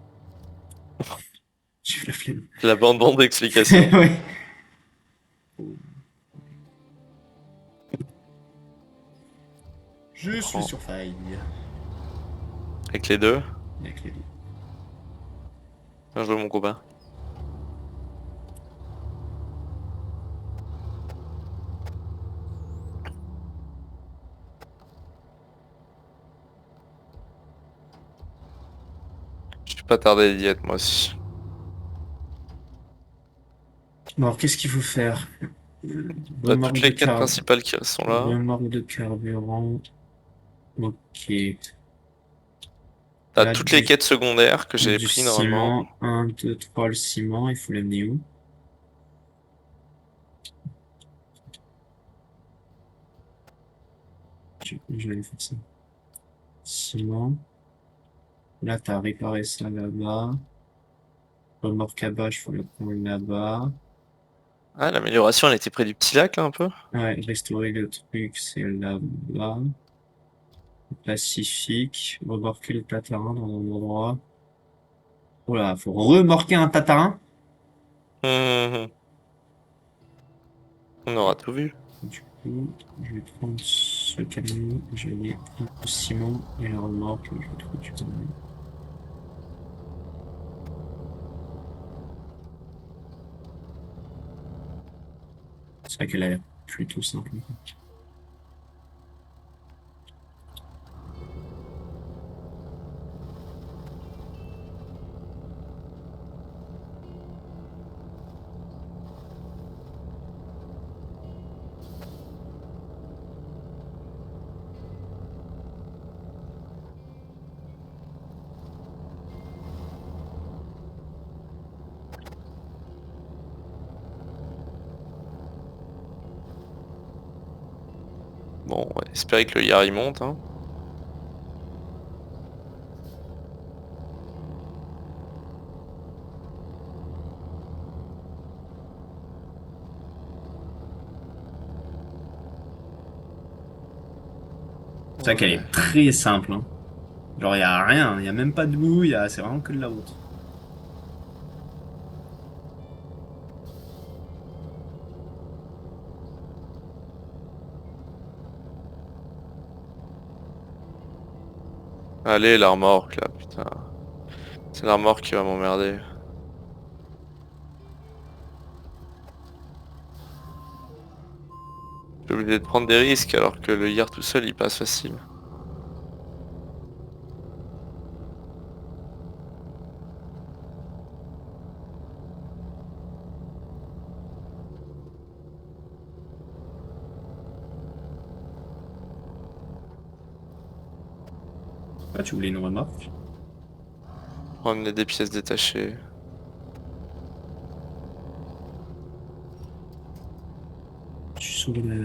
B: J'ai eu la flemme.
A: L'abandon d'explication.
B: Ouais. Je suis
A: Prends
B: sur faille.
A: avec les deux.
B: Avec les deux.
A: Bien joué mon copain. Je suis pas tardé à y être moi aussi.
B: Bon, alors, qu'est-ce qu'il faut faire? Bonne
A: T'as
B: marque
A: toutes
B: de
A: les quêtes
B: carburant.
A: principales qui sont là.
B: Bonne marque de carburant. Ok.
A: T'as
B: Là,
A: toutes les quêtes secondaires que j'ai
B: du
A: pris normalement.
B: ciment. Un, 2, 3, le ciment. Il faut l'amener où? Je vais aller faire ça. Ciment. Là, t'as réparé ça là-bas. Remorque à bâche, faut le prendre là-bas.
A: Ah, l'amélioration, elle était près du petit lac, là, un peu.
B: Ouais, restaurer le truc, c'est là-bas. Pacifique. Remorquer le tatarin dans un endroit. Oula, faut remorquer un tatarin.
A: Hum, hum. On aura tout vu.
B: Du coup, je vais prendre ce camion, je vais prendre le ciment et la remorque, je vais trouver du camion. C'est vrai qu'elle a l'air plutôt simple.
A: Bon, on va espérer que le Yar il monte, hein.
B: C'est vrai qu'elle
A: Ouais.
B: est très simple, hein. Genre, il y a rien, il y a même pas de boue, c'est vraiment que de la route.
A: Allez, la remorque, là, putain. C'est la remorque qui va m'emmerder. J'ai obligé de prendre des risques alors que le Yar tout seul, il passe facile.
B: Ah, tu voulais une remorque?
A: Ramener des pièces détachées.
B: Tu sauves la...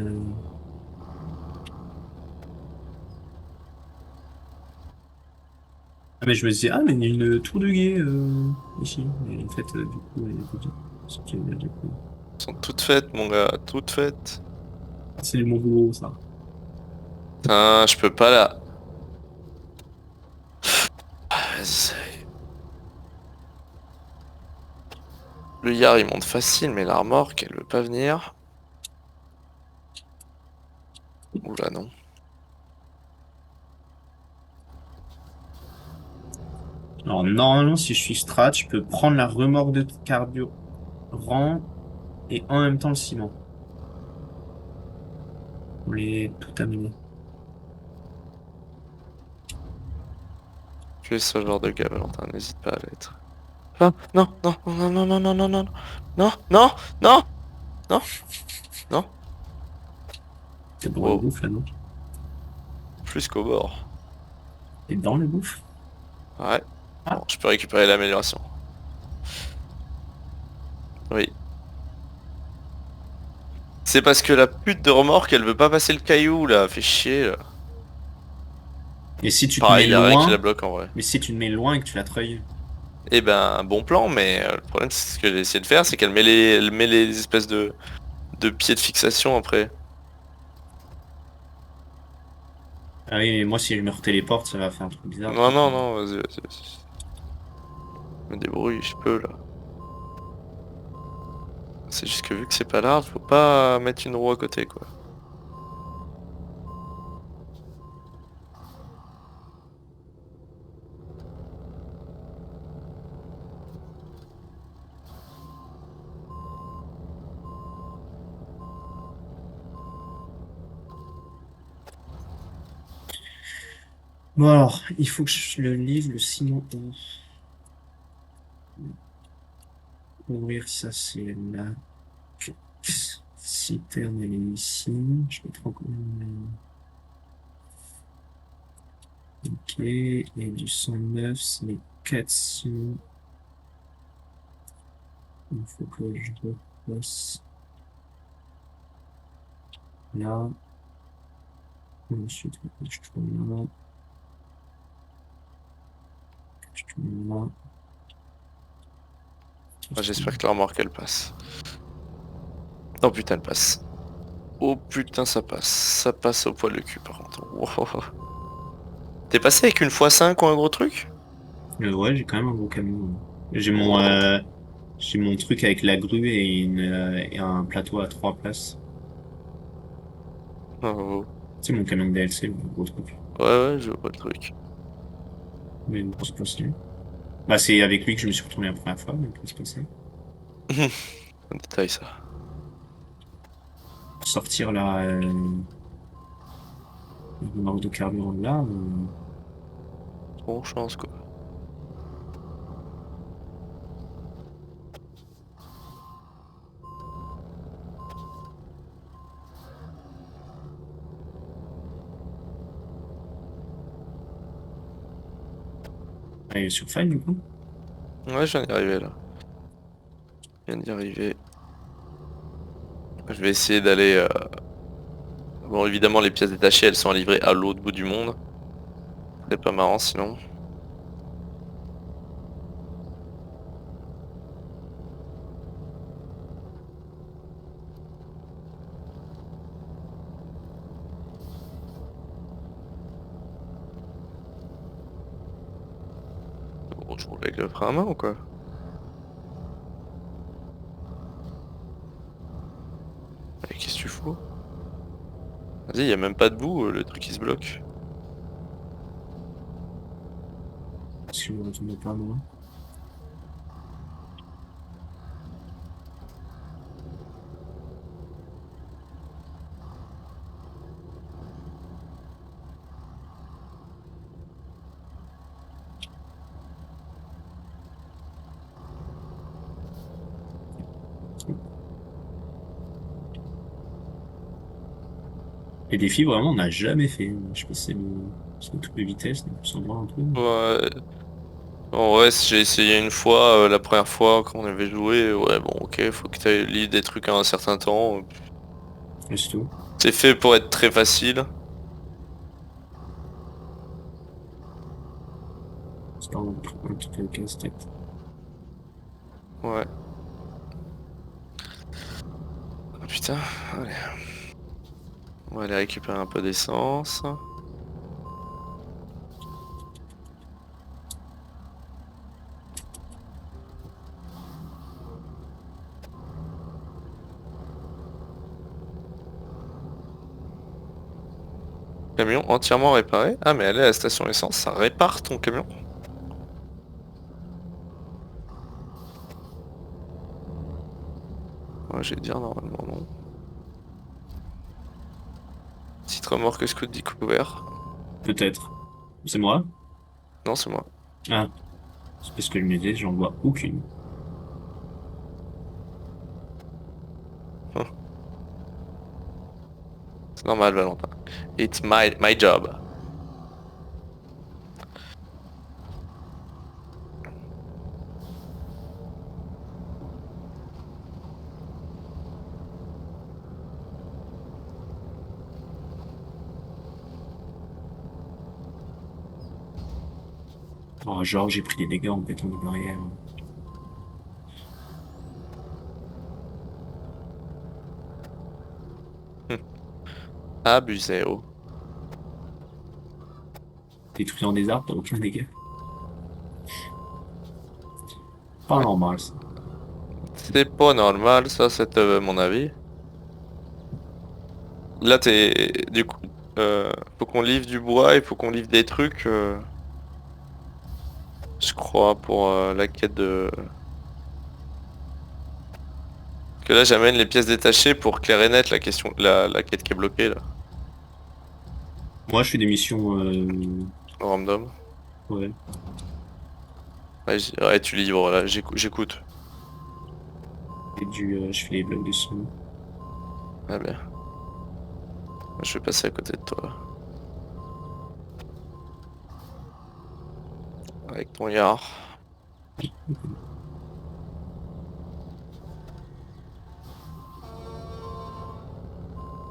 B: Ah, mais je me disais, ah, mais il y a une tour de guet, ici. Mais en fait, du coup, elle est toute... c'est qu'il y a du coup.
A: Elles sont toutes faites, mon gars, toutes faites.
B: C'est du mon boulot, ça.
A: Putain, je peux pas là. Vas-y. Le Yar il monte facile, mais la remorque elle veut pas venir. Oula non.
B: Alors, normalement, si je suis strat, je peux prendre la remorque de carburant et en même temps le ciment. On les tout amener.
A: Tu es ce genre de gars, Valentin, n'hésite pas à l'être. Ah, non, non, non, non, non, non, non, non, non, non, non, non, non.
B: T'es dans le
A: Wow,
B: gouffre, là, non?
A: plus qu'au bord.
B: T'es dans le gouffre?
A: Ouais.
B: Ah,
A: Bon, je peux récupérer l'amélioration. Oui. C'est parce que la pute de remorque, elle veut pas passer le caillou, là. Fait chier, là.
B: et si tu te mets
A: Pareil, y a rien qui la
B: loin,
A: bloque en vrai.
B: mais si tu te mets loin et que tu la treuilles.
A: Eh ben, bon plan, mais le problème, c'est ce que j'ai essayé de faire, c'est qu'elle met elle met les espèces de pieds de fixation après.
B: Ah oui, mais moi, si je me retéléporte, ça va faire un truc bizarre,
A: Non,
B: peut-être.
A: non, non, vas-y, vas-y, vas-y. Je me débrouille, je peux, là. C'est juste que vu que c'est pas large, faut pas mettre une roue à côté, quoi.
B: Bon, alors, il faut que je le livre, le ciment. Ouvrir ça, c'est la citerne, elle est ici. Je vais prendre ok, et du 109, c'est 400. Il faut que je repasse là. Ensuite, je tourne là. Moi,
A: Ah, j'espère que la remorque elle passe. Oh putain elle passe. Oh putain ça passe. Ça passe au poil le cul par contre. Wow. T'es passé avec une x5 ou un gros truc?
B: ouais, j'ai quand même un gros camion.
A: Oh.
B: J'ai mon truc avec la grue et et un plateau à 3 places.
A: Oh.
B: C'est mon camion de DLC, le gros truc.
A: Ouais ouais je vois le truc.
B: Mais bon, c'est pas ça. Bah, c'est avec lui que je me suis retourné la première fois, mais c'est pas ça.
A: Un détail ça.
B: Sortir la, le manque de carburant de là,
A: Bon chance quoi.
B: elle est sur Fine, du coup.
A: Ouais je viens d'y arriver là. Je viens d'y arriver. Je vais essayer d'aller... Bon évidemment les pièces détachées elles sont à livrer à l'autre bout du monde. C'est pas marrant sinon. Bon, je roule avec le frein à main ou quoi? Mais qu'est-ce que tu fous? Vas-y, y a même pas de bout, le truc il se bloque.
B: Si je me retourne pas, moi. Les défis, vraiment, on n'a jamais fait. Je sais pas si c'est le truc de vitesse, donc on s'en voit un peu.
A: Ouais. En vrai, j'ai essayé une fois, la première fois quand on avait joué, ouais bon ok, faut que tu lis des trucs à un certain temps.
B: Mais c'est tout.
A: C'est fait pour être très facile.
B: C'est pas un truc avec casse-tête.
A: Ouais. Ah, putain, allez. On va aller récupérer un peu d'essence. Camion entièrement réparé. Ah mais aller à la station essence, ça répare ton camion. Ouais, j'ai dire normalement non. Titre remorque scout découvert.
B: Peut-être. C'est moi?
A: Non, c'est moi.
B: Ah, c'est parce que je me disais, j'en vois aucune.
A: Hum, C'est normal, Valentin. It's my job.
B: Oh, genre, j'ai pris des dégâts en pétant des barrières.
A: Hum, Abusé, oh.
B: Détruisant des arbres, t'as aucun dégât. Pas
A: Ouais.
B: normal, ça.
A: C'est pas normal, ça, c'est mon avis. Là, Du coup, faut qu'on livre du bois, il faut qu'on livre des trucs, je crois, pour la quête de... Que là, j'amène les pièces détachées pour clair et net la question, la quête qui est bloquée, là.
B: Moi, je fais des missions,
A: Random.
B: ouais.
A: Ouais, ouais, tu livres, là, j'écoute.
B: Je fais les blocs de son.
A: Ah bien. Je vais passer à côté de toi. Avec ton yard.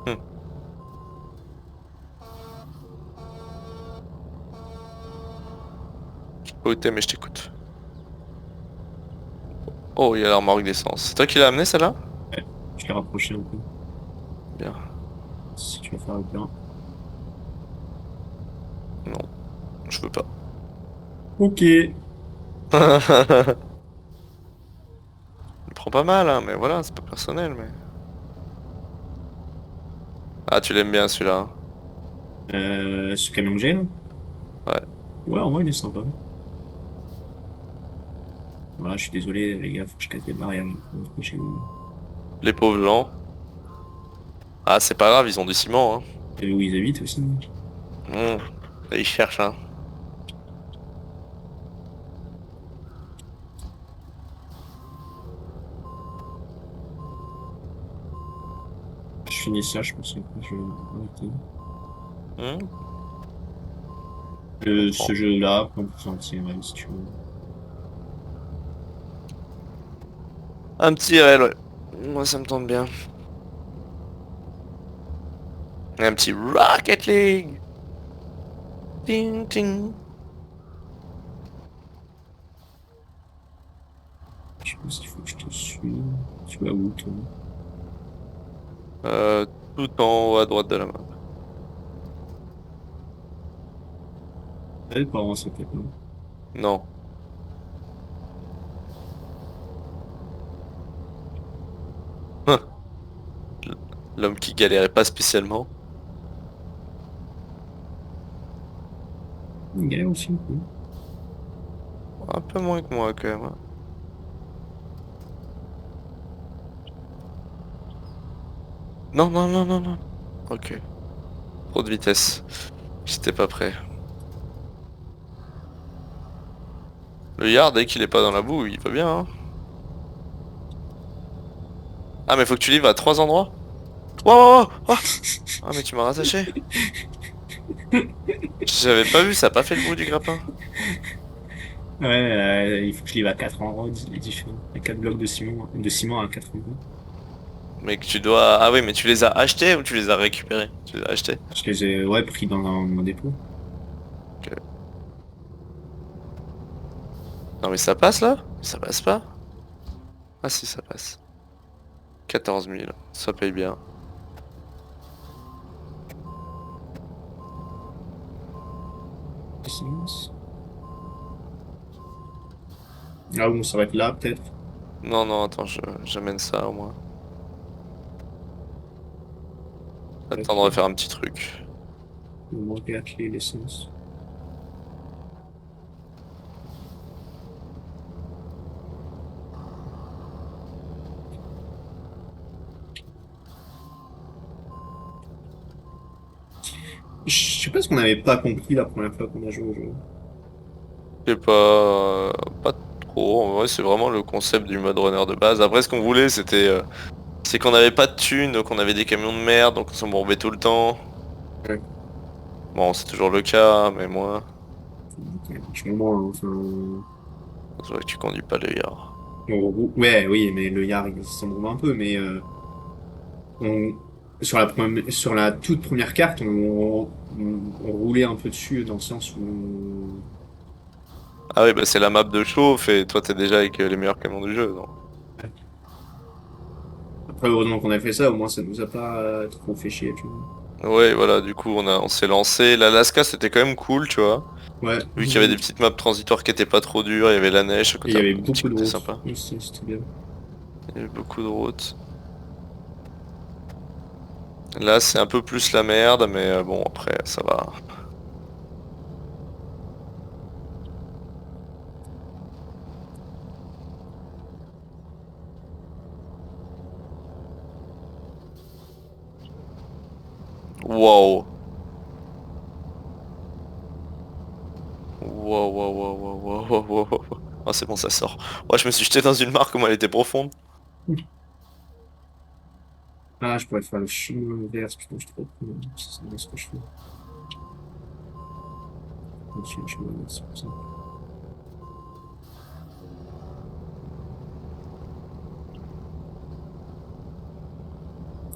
A: Hum. où t'es, mais je t'écoute. Oh, il y a la remorque d'essence. C'est toi qui l'as amené celle-là?
B: Ouais, je l'ai rapproché un peu.
A: Bien.
B: Si tu veux faire le plein.
A: Non, je veux pas.
B: Ok.
A: Il prend pas mal, hein, mais voilà, c'est pas personnel, mais... Ah, tu l'aimes bien celui-là, hein.
B: Ce camion que j'ai, là?
A: Ouais.
B: Ouais, en vrai, il est sympa. Voilà, je suis désolé, les gars, faut que je casse les barrières. Chez vous.
A: Les pauvres gens. Ah, c'est pas grave, ils ont du ciment, hein.
B: Et où ils habitent aussi.
A: Mmh. Ils cherchent, hein.
B: Je finis ça, je pense que je vais arrêter.
A: Mmh. Je
B: Ce
A: comprends.
B: jeu-là, on peut s'en tirer, si tu veux.
A: Un petit RL, ouais. Moi, ça me tente bien. Un petit Rocket League. Ting, ting.
B: Je pense qu'il faut que je te suive. Tu vas où, toi?
A: Euh, Tout en haut à droite de la main.
B: Elle, par ça peut-être, non?
A: Non. L'homme qui galérait pas spécialement.
B: Il galère aussi un peu.
A: Un peu moins que moi, quand même, hein. Non, non, non, non, non. Ok. Trop de vitesse. J'étais pas prêt. Le yard, dès qu'il est pas dans la boue, il va bien, hein. Ah, mais faut que tu livres à 3 endroits? Wow, wow, wow, oh. Ah, mais tu m'as rattaché. J'avais pas vu, ça a pas fait le bruit du grappin.
B: Ouais, il faut que je livre à 4 endroits différents. À 4 blocs de ciment à 4 endroits.
A: Mais que tu dois... Ah oui, mais tu les as achetés ou tu les as récupérés? Tu les as achetés.
B: Je les ai, ouais, pris dans mon dépôt.
A: Ok. Non mais ça passe là? Ça passe pas? Ah si, ça passe. 14 000, ça paye bien.
B: Silence. Ah bon, ça va être là, peut-être.
A: Non, non, attends, j'amène ça au moins.
B: Ok.
A: Attends de refaire un petit truc.
B: Il me manque la clé, l'essence. Je sais pas ce qu'on n'avait pas compris la première fois qu'on a joué au jeu.
A: C'est pas... pas trop, en vrai c'est vraiment le concept du mode runner de base. Après ce qu'on voulait c'était... c'est qu'on avait pas de thunes, donc on avait des camions de merde, donc on s'embourbait tout le temps.
B: Ouais.
A: Bon, c'est toujours le cas, mais moi...
B: Vachement moins, enfin.
A: C'est vrai que tu conduis pas le yard.
B: Ouais, oui, mais le Yar, il s'embrouille un peu, mais on, sur la toute première carte, on roulait un peu dessus dans le sens où.
A: Ah oui, bah c'est la map de chauffe et toi t'es déjà avec les meilleurs camions du jeu, donc...
B: Après, heureusement qu'on a fait ça, au moins ça nous a pas trop fait chier, tu vois.
A: Ouais, voilà, du coup on s'est lancé. L'Alaska c'était quand même cool, tu vois.
B: Ouais,
A: Vu qu'il y avait des petites maps transitoires qui étaient pas trop dures, il y avait la neige,
B: et il y avait
A: un petit
B: beaucoup de
A: côté
B: routes.
A: sympa.
B: Oui, c'était bien.
A: Il y avait beaucoup de routes. Là c'est un peu plus la merde, mais bon après ça va. Wow. Wow, wow, wow, wow, wow, wow, wow, wow. Ah c'est bon ça sort. Ouais, je me suis jeté dans une mare comme elle était profonde.
B: Ah, je pourrais faire le chemin inverse, putain, je suis trop con, c'est bien ce que je fais. Je le chemin inverse, c'est pour ça.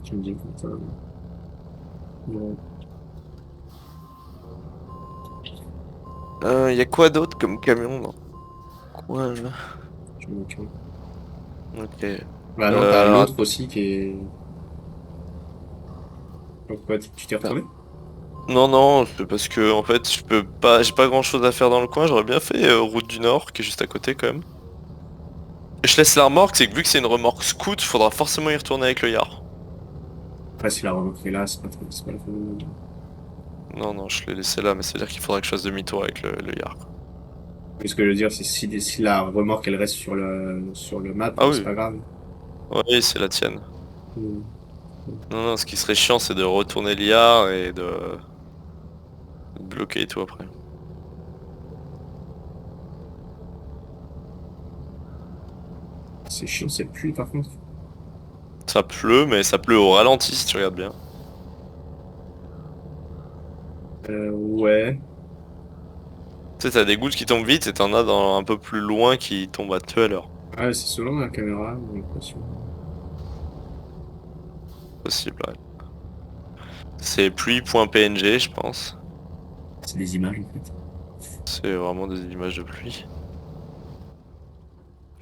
B: Je me dis comme ça. Ouais.
A: Y a quoi d'autre comme camion dans le coin là?
B: Ok.
A: Ok.
B: Bah non, t'as l'autre
A: Attends.
B: aussi qui est... Pourquoi tu t'es retrouvé?
A: Non, non, c'est parce que en fait, je peux pas, j'ai pas grand chose à faire dans le coin. J'aurais bien fait Route du Nord, qui est juste à côté quand même. Et je laisse la remorque, c'est que vu que c'est une remorque scout, faudra forcément y retourner avec le yard.
B: Après, si la remarque est là, c'est pas la fin du monde.
A: Non, non, je l'ai laissé là, mais ça veut dire qu'il faudra que je fasse demi-tour avec le yard.
B: Mais ce que je veux dire, c'est si la remorque elle reste sur le map,
A: Ah
B: c'est
A: oui,
B: pas grave.
A: oui, c'est la tienne.
B: Hmm.
A: Non, non, ce qui serait chiant, c'est de retourner le yard et de bloquer et tout après.
B: C'est chiant cette pluie par contre.
A: Ça pleut, mais ça pleut au ralenti si tu regardes bien.
B: Ouais.
A: Tu sais, t'as des gouttes qui tombent vite et t'en as dans un peu plus loin qui tombent à 2 à l'heure.
B: Ah, c'est selon la caméra, j'ai l'impression.
A: Possible, ouais. C'est pluie.png, je pense.
B: C'est des images en fait.
A: C'est vraiment des images de pluie.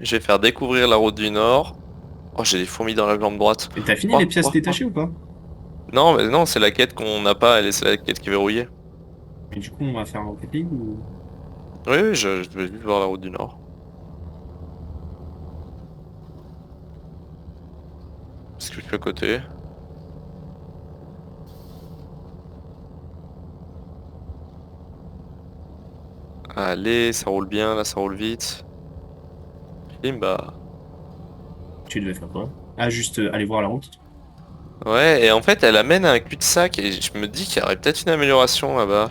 A: Je vais faire découvrir la route du Nord. Oh, j'ai des fourmis dans la jambe droite.
B: Et t'as fini les
A: Oh,
B: pièces
A: oh, oh.
B: détachées ou pas?
A: Non, mais non, c'est la quête qu'on n'a pas, c'est la quête qui est verrouillée.
B: Et du coup, on va faire un Rocket League ou...
A: Oui, oui, je vais juste voir la route du Nord. Parce que je suis à côté. Allez, ça roule bien, là, ça roule vite. Bimba.
B: Tu devais faire quoi? Ah, juste aller voir la route.
A: Ouais, et en fait, elle amène à un cul-de-sac et je me dis qu'il y aurait peut-être une amélioration là-bas.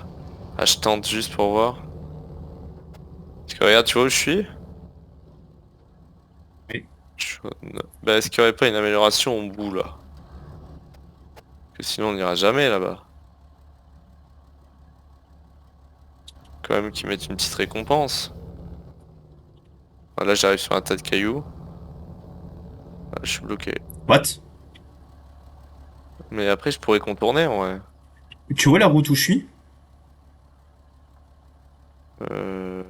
A: Ah, je tente juste pour voir. Parce que regarde, tu vois où je suis?
B: Oui.
A: Bah, est-ce qu'il y aurait pas une amélioration au bout là? Que sinon on n'ira jamais là-bas. Quand même qu'ils mettent une petite récompense. Voilà, j'arrive sur un tas de cailloux. Ah, je suis bloqué.
B: What?
A: Mais après, je pourrais contourner en vrai.
B: Tu vois la route où je suis?
A: Euh...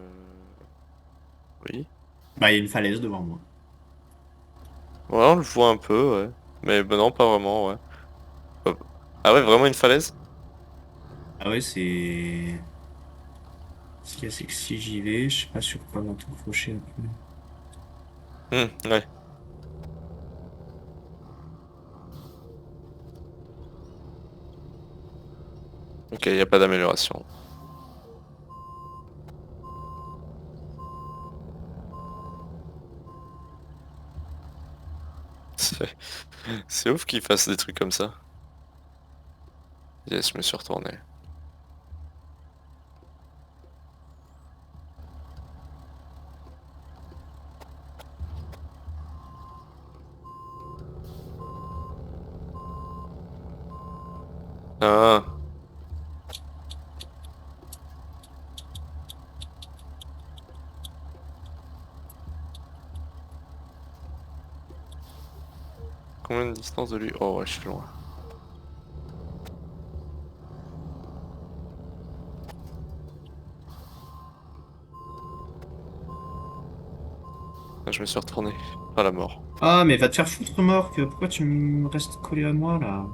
A: Oui.
B: Bah, il y a une falaise devant moi.
A: Ouais, on le voit un peu, ouais. Mais bah non, pas vraiment, ouais. Hop. Ah ouais, vraiment une falaise?
B: Ah ouais, c'est... Ce qu'il y a, c'est que si j'y vais, je sais pas sur quoi tout crocher un peu.
A: Ouais. Ok, y a pas d'amélioration. C'est c'est ouf qu'ils fassent des trucs comme ça. Yes, je me suis retourné. Ah, combien de distance de lui? Oh ouais, je suis loin. Ah, je me suis retourné. À la mort.
B: Ah, mais va te faire foutre, remorque. Pourquoi tu me restes collé à moi, là?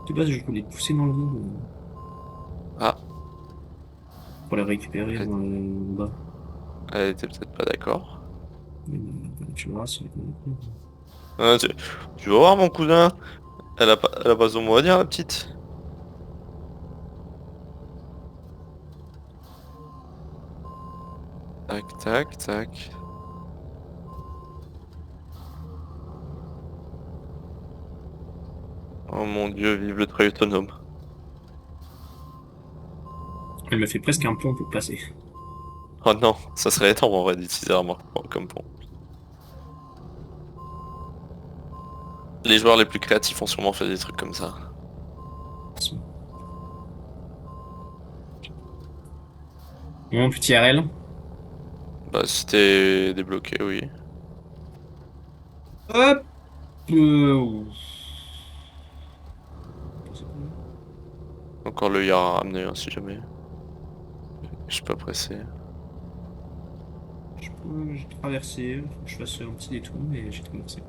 B: De base, je voulais te pousser dans le dos
A: Ah,
B: pour la récupérer
A: elle,
B: en bas.
A: elle était peut-être pas d'accord.
B: Tu verras, c'est...
A: Ah, tu vas voir mon cousin? Elle a pas son mot à dire, la petite. Tac, tac, tac. Oh mon dieu, vive le trail autonome.
B: Elle me fait presque un pont pour passer.
A: Oh non, ça serait étonnant en vrai d'utiliser la remorque comme pont. Les joueurs les plus créatifs ont sûrement fait des trucs comme ça.
B: Mon petit RL.
A: Bah c'était débloqué, oui.
B: Hop! Euh,
A: Encore le yard à ramener hein, si jamais. Je suis pas pressé.
B: J'ai traversé, faut que je fasse un petit détour, mais j'ai traversé.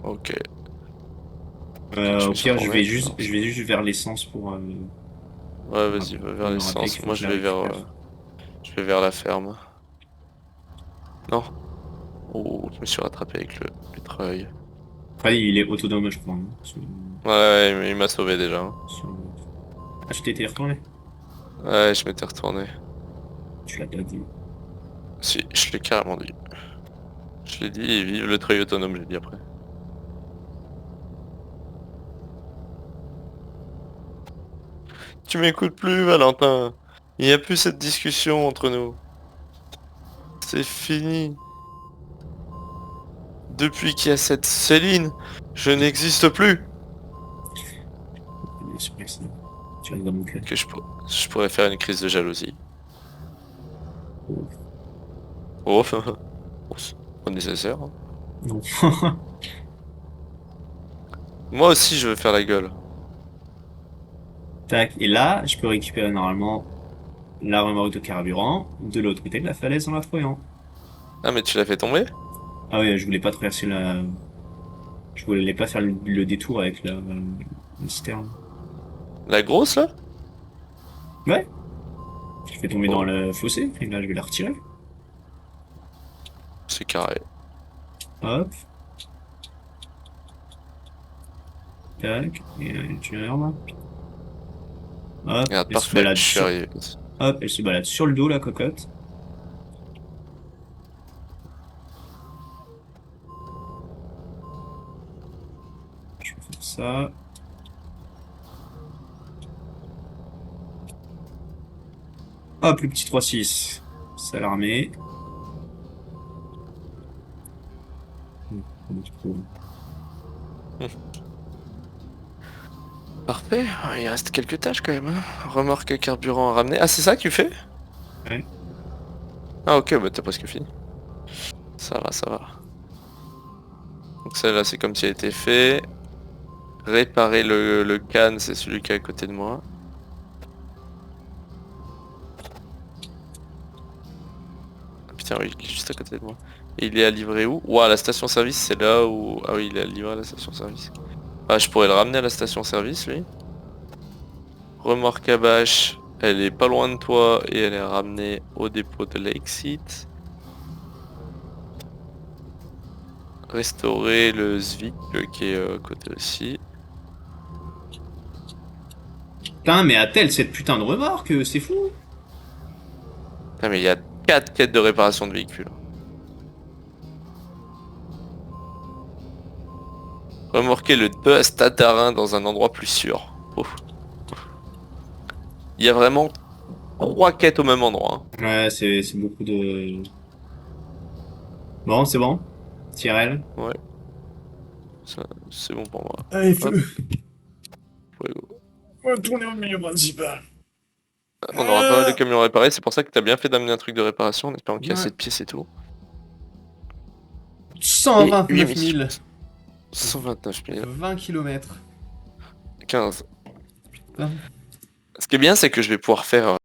A: Ok. Quand je
B: Au
A: me suis
B: pire,
A: retourné.
B: je vais juste vers l'essence pour
A: Ouais, vas-y, va vers
B: me rappeler
A: l'essence.
B: qu'il faut
A: Moi,
B: que je la récupère.
A: je vais vers la ferme. Non. Oh, je me suis rattrapé avec le treuil.
B: Après, il est autonome, je crois. Hein,
A: Ouais, ouais, il m'a sauvé déjà, hein.
B: Ah, je t'étais retourné.
A: Ouais, je m'étais retourné.
B: Tu l'as pas dit.
A: Si, je l'ai carrément dit. Je l'ai dit, et vive le treuil autonome, j'ai dit après. Tu m'écoutes plus, Valentin. Il n'y a plus cette discussion entre nous. C'est fini. Depuis qu'il y a cette Céline, je n'existe plus.
B: C'est vrai que tu restes dans mon cœur.
A: Que je pourrais faire une crise de jalousie.
B: Oh.
A: Oh, oh, c'est pas nécessaire, hein.
B: Non.
A: Moi aussi, je veux faire la gueule.
B: Tac. Et là, je peux récupérer normalement la remorque de carburant de l'autre côté de la falaise en la foyant.
A: Ah, mais tu l'as fait tomber?
B: Ah ouais, je voulais pas traverser la... Je voulais pas faire le détour avec la citerne.
A: La grosse, là?
B: Ouais. Je fais tomber dans
A: Oh,
B: le fossé, et là je vais la retirer.
A: c'est carré.
B: Hop, tac, et tu regardes. Hop,
A: Regarde,
B: elle se
A: parfait,
B: balade
A: je suis
B: sur...
A: arrivé.
B: Hop, elle se balade sur le dos, la cocotte. Je vais faire ça. Hop, le petit 3-6. Ça l'armée.
A: Parfait, il reste quelques tâches quand même, hein. Remorque et carburant à ramener. Ah, c'est ça que tu fais?
B: Ouais.
A: Ah, ok, bah t'as presque fini. Ça va, ça va. Donc celle-là, c'est comme si elle était fait. Réparer le canne, c'est celui qui est à côté de moi. Ah, putain, oui, il est juste à côté de moi. Et il est à livrer où? Ouah, la station-service, c'est là où... Ah oui, il est à livrer à la station-service. Ah, je pourrais le ramener à la station-service, lui. Remorque à bâche, elle est pas loin de toi et elle est ramenée au dépôt de Lakesite. Restaurer le Zvik qui est à côté aussi.
B: Putain, mais a-t-elle cette putain de remorque? C'est fou!
A: Ah mais il y a 4 quêtes de réparation de véhicules. Remorquer le Dust Tatarin dans un endroit plus sûr. Ouf. Il y a vraiment 3 quêtes au même endroit, hein.
B: Ouais, c'est beaucoup de... Bon, c'est bon. Tyrell.
A: Ouais, ça, c'est bon pour moi.
B: Allez,
A: Hop,
B: feu.
A: fuego.
B: On va tourner au milieu principal.
A: On aura pas mal de camions réparés, c'est pour ça que t'as bien fait d'amener un truc de réparation en espérant qu'il y a
B: Ouais.
A: assez de pièces et tout. Et 8
B: 129
A: missions.
B: 000.
A: 129 000.
B: 20 kilomètres.
A: 15.
B: Putain.
A: Ce qui est bien, c'est que je vais pouvoir faire